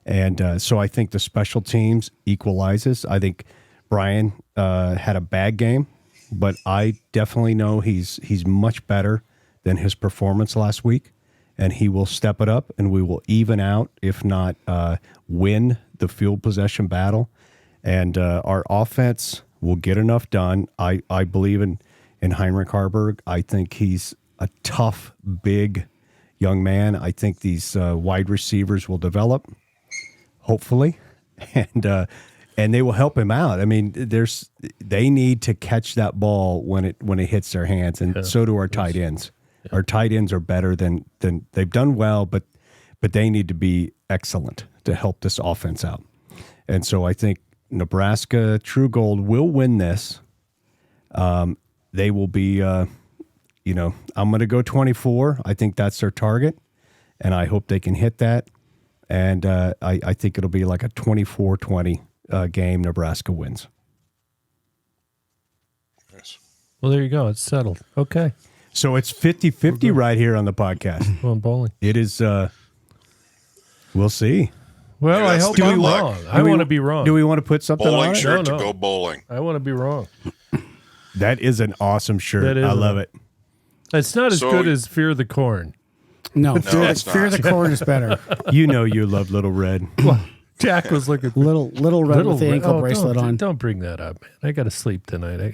And so I think the special teams equalizes. I think Brian had a bad game, but I definitely know he's much better than his performance last week. And he will step it up, and we will even out, if not win, the field possession battle. And our offense will get enough done. I believe in Heinrich Harburg. I think he's a tough, big young man. I think these wide receivers will develop, hopefully, and they will help him out. I mean, they need to catch that ball when it hits their hands, and so do our tight ends. Our tight ends are better than they've done well, but they need to be excellent to help this offense out. And so I think Nebraska True Gold will win this. They will be, I'm going to go 24. I think that's their target, and I hope they can hit that. And I think it'll be like a 24-20 game. Nebraska wins. Yes. Well, there you go. It's settled. Okay. So it's 50-50 right here on the podcast. Well, bowling. It is, we'll see. Well, Maybe I that's hope the I'm good luck. wrong. I want to be wrong. Do we want to put something Bowling on it? shirt No. to go bowling. I want to be wrong. That is an awesome shirt. That is I love it. It's not as So- good as Fear the Corn. No, it's fear not. the corn is better. You know you love Little Red. Jack was looking for Little red with the ankle bracelet on. Don't bring that up, man. I got to sleep tonight.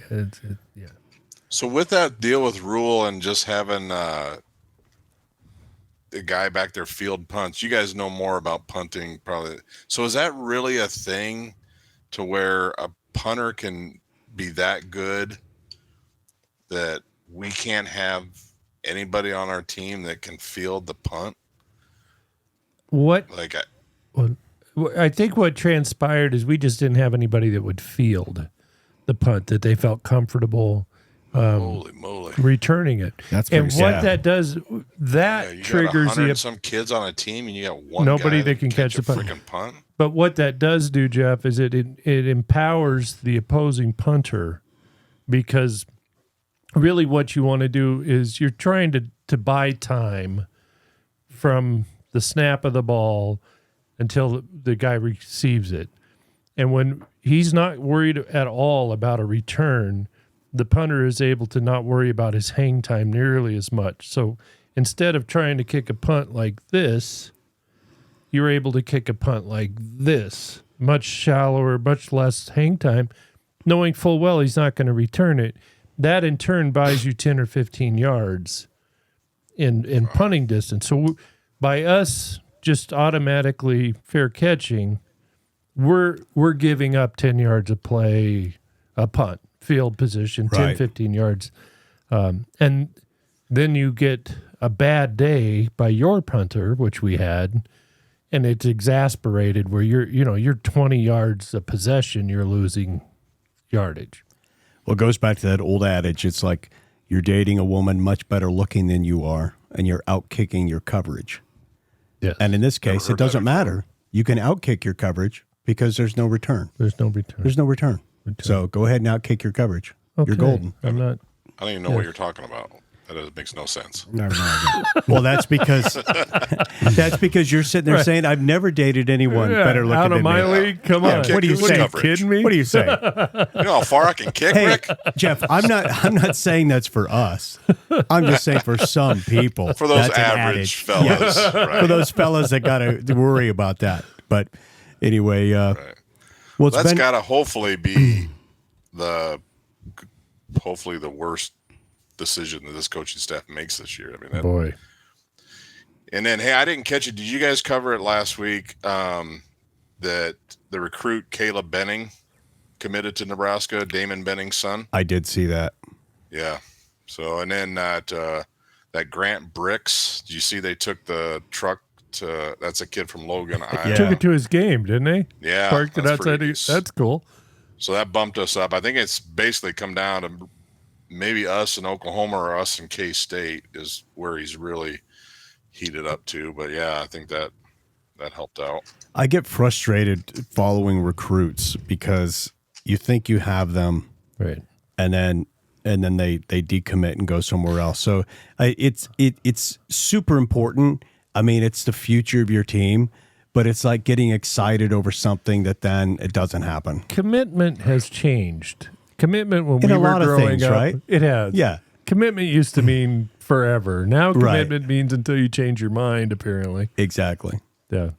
Yeah. So with that deal with Rhule and just having the guy back there field punts, you guys know more about punting probably. So is that really a thing to where a punter can be that good that we can't have anybody on our team that can field the punt? What? Like, I think what transpired is we just didn't have anybody that would field the punt that they felt comfortable holy moly, returning it. That's and pretty what sad. that does, that you triggers got 100 the some kids on a team, and you got one nobody guy that can catch a the punt. freaking punt. But what that does do, Jeff, is it empowers the opposing punter, because really what you want to do is you're trying to buy time from the snap of the ball until the guy receives it. And when he's not worried at all about a return, the punter is able to not worry about his hang time nearly as much. So instead of trying to kick a punt like this, you're able to kick a punt like this, much shallower, much less hang time, knowing full well he's not going to return it. That in turn buys you 10 or 15 yards in punting distance. So by us just automatically fair catching, we're giving up 10 yards of play, a punt, field position, 10, Right. 15 yards. And then you get a bad day by your punter, which we had, and it's exasperated where you're 20 yards of possession, you're losing yardage. Well, it goes back to that old adage. It's like you're dating a woman much better looking than you are, and you're out kicking your coverage. Yes. And in this case, heard it doesn't that matter. You can outkick your coverage because there's no return. There's no return. There's no return. So go ahead and outkick your coverage. You're golden. I'm not. I don't even know what you're talking about. That makes no sense. Well, that's because you're sitting there saying, "I've never dated anyone better looking out of than my me." league. Come on. What do you say? Are you kidding me? What do you say? You know how far I can kick, Hey, Rick? Jeff, I'm not saying that's for us. I'm just saying for some people. For those that's an average adage. fellas, Yeah. right. For those fellas that got to worry about that. But anyway, well, it's That's been got to hopefully be hopefully the worst decision that this coaching staff makes this year. I mean, Boy. And then, hey, I didn't catch it. Did you guys cover it last week? That the recruit Caleb Benning committed to Nebraska, Damon Benning's son. I did see that. Yeah. So, and then that Grant Bricks. Did you see they took the truck to? That's a kid from Logan, Iowa. Took it to his game, didn't they? Yeah, Parked it that's outside. pretty- That's cool. So that bumped us up. I think it's basically come down to maybe us in Oklahoma or us in K-State is where he's really heated up to. But yeah, I think that helped out. I get frustrated following recruits because you think you have them, right, and then they decommit and go somewhere else. So it's super important. I mean, it's the future of your team, but it's like getting excited over something that then it doesn't happen. Commitment has changed. Commitment when In we a were lot of growing things, up, right? it has. Yeah. Commitment used to mean forever. Now Right. commitment means until you change your mind, apparently. Exactly. Yeah.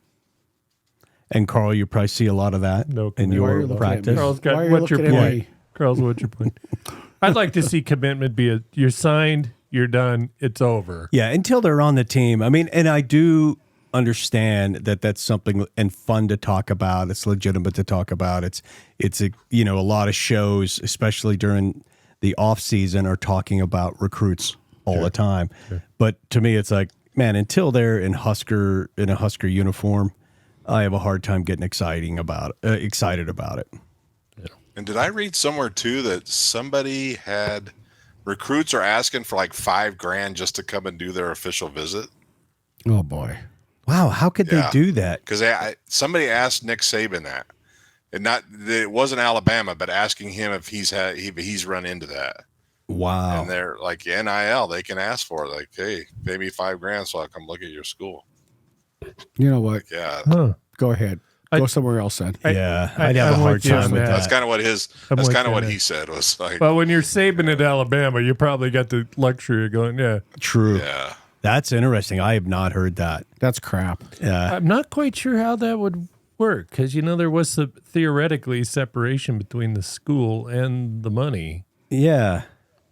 And Karl, you probably see a lot of that in Why are you your looking at practice. me? Carl's Why got are you what's your looking at point? me? Carl's what's your point? I'd like to see commitment be you're signed, you're done, it's over. Yeah, until they're on the team. I mean, and I do understand that that's something and fun to talk about. It's legitimate to talk about. It's a lot of shows, especially during the off season, are talking about recruits all the time. Sure. But to me, it's like, man, until they're in a Husker uniform, I have a hard time getting excited about it. And did I read somewhere too that somebody had recruits are asking for like $5,000 just to come and do their official visit? Oh boy. Wow, how could they do that? Because somebody asked Nick Saban that, and it wasn't Alabama, but asking him if he's run into that. Wow. And they're like NIL, they can ask for it. Like, hey, pay me $5,000 so I'll come look at your school. You know what? Yeah. Go Go ahead. Go somewhere else then. I'd have a hard time with that. That's kind of what I'm with what you. he said was like. Well, when you're Saban at Alabama, you probably got the luxury of going, yeah. True. Yeah. That's interesting. I have not heard that. That's crap. Yeah. I'm not quite sure how that would work because, there was theoretically separation between the school and the money. Yeah.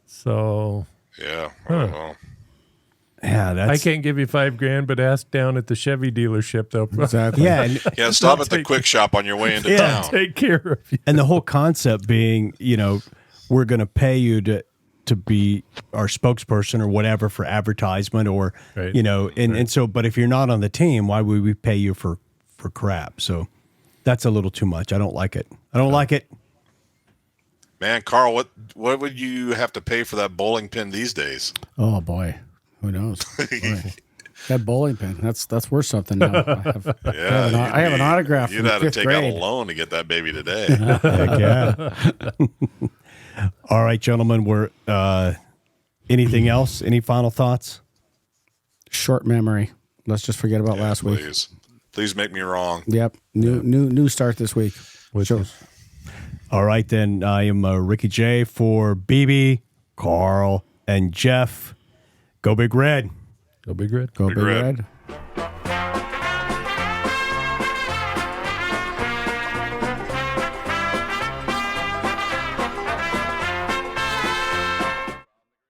So. Yeah. I don't know. Yeah, I can't give you $5,000, but ask down at the Chevy dealership. They'll Exactly. Yeah. And stop at the quick shop on your way into town. Take care of you. And the whole concept being, we're going to pay you to be our spokesperson or whatever for advertisement or, Right. and so, but if you're not on the team, why would we pay you for crap? So that's a little too much. I don't like it. Man, Karl, what would you have to pay for that bowling pin these days? Oh boy, who knows? Boy. That bowling pin, that's worth something now. I have an autograph You'd from have to fifth take grade. out a loan to get that baby today. Heck yeah. All right, gentlemen, we're anything else? Any final thoughts? Short memory. Let's just forget about last week. Please make me wrong. Yep. New start this week. Sure. All right, then. I am Ricky J for BB, Karl, and Jeff. Go Big Red. Go Big Red. Go Big Big Red. Red.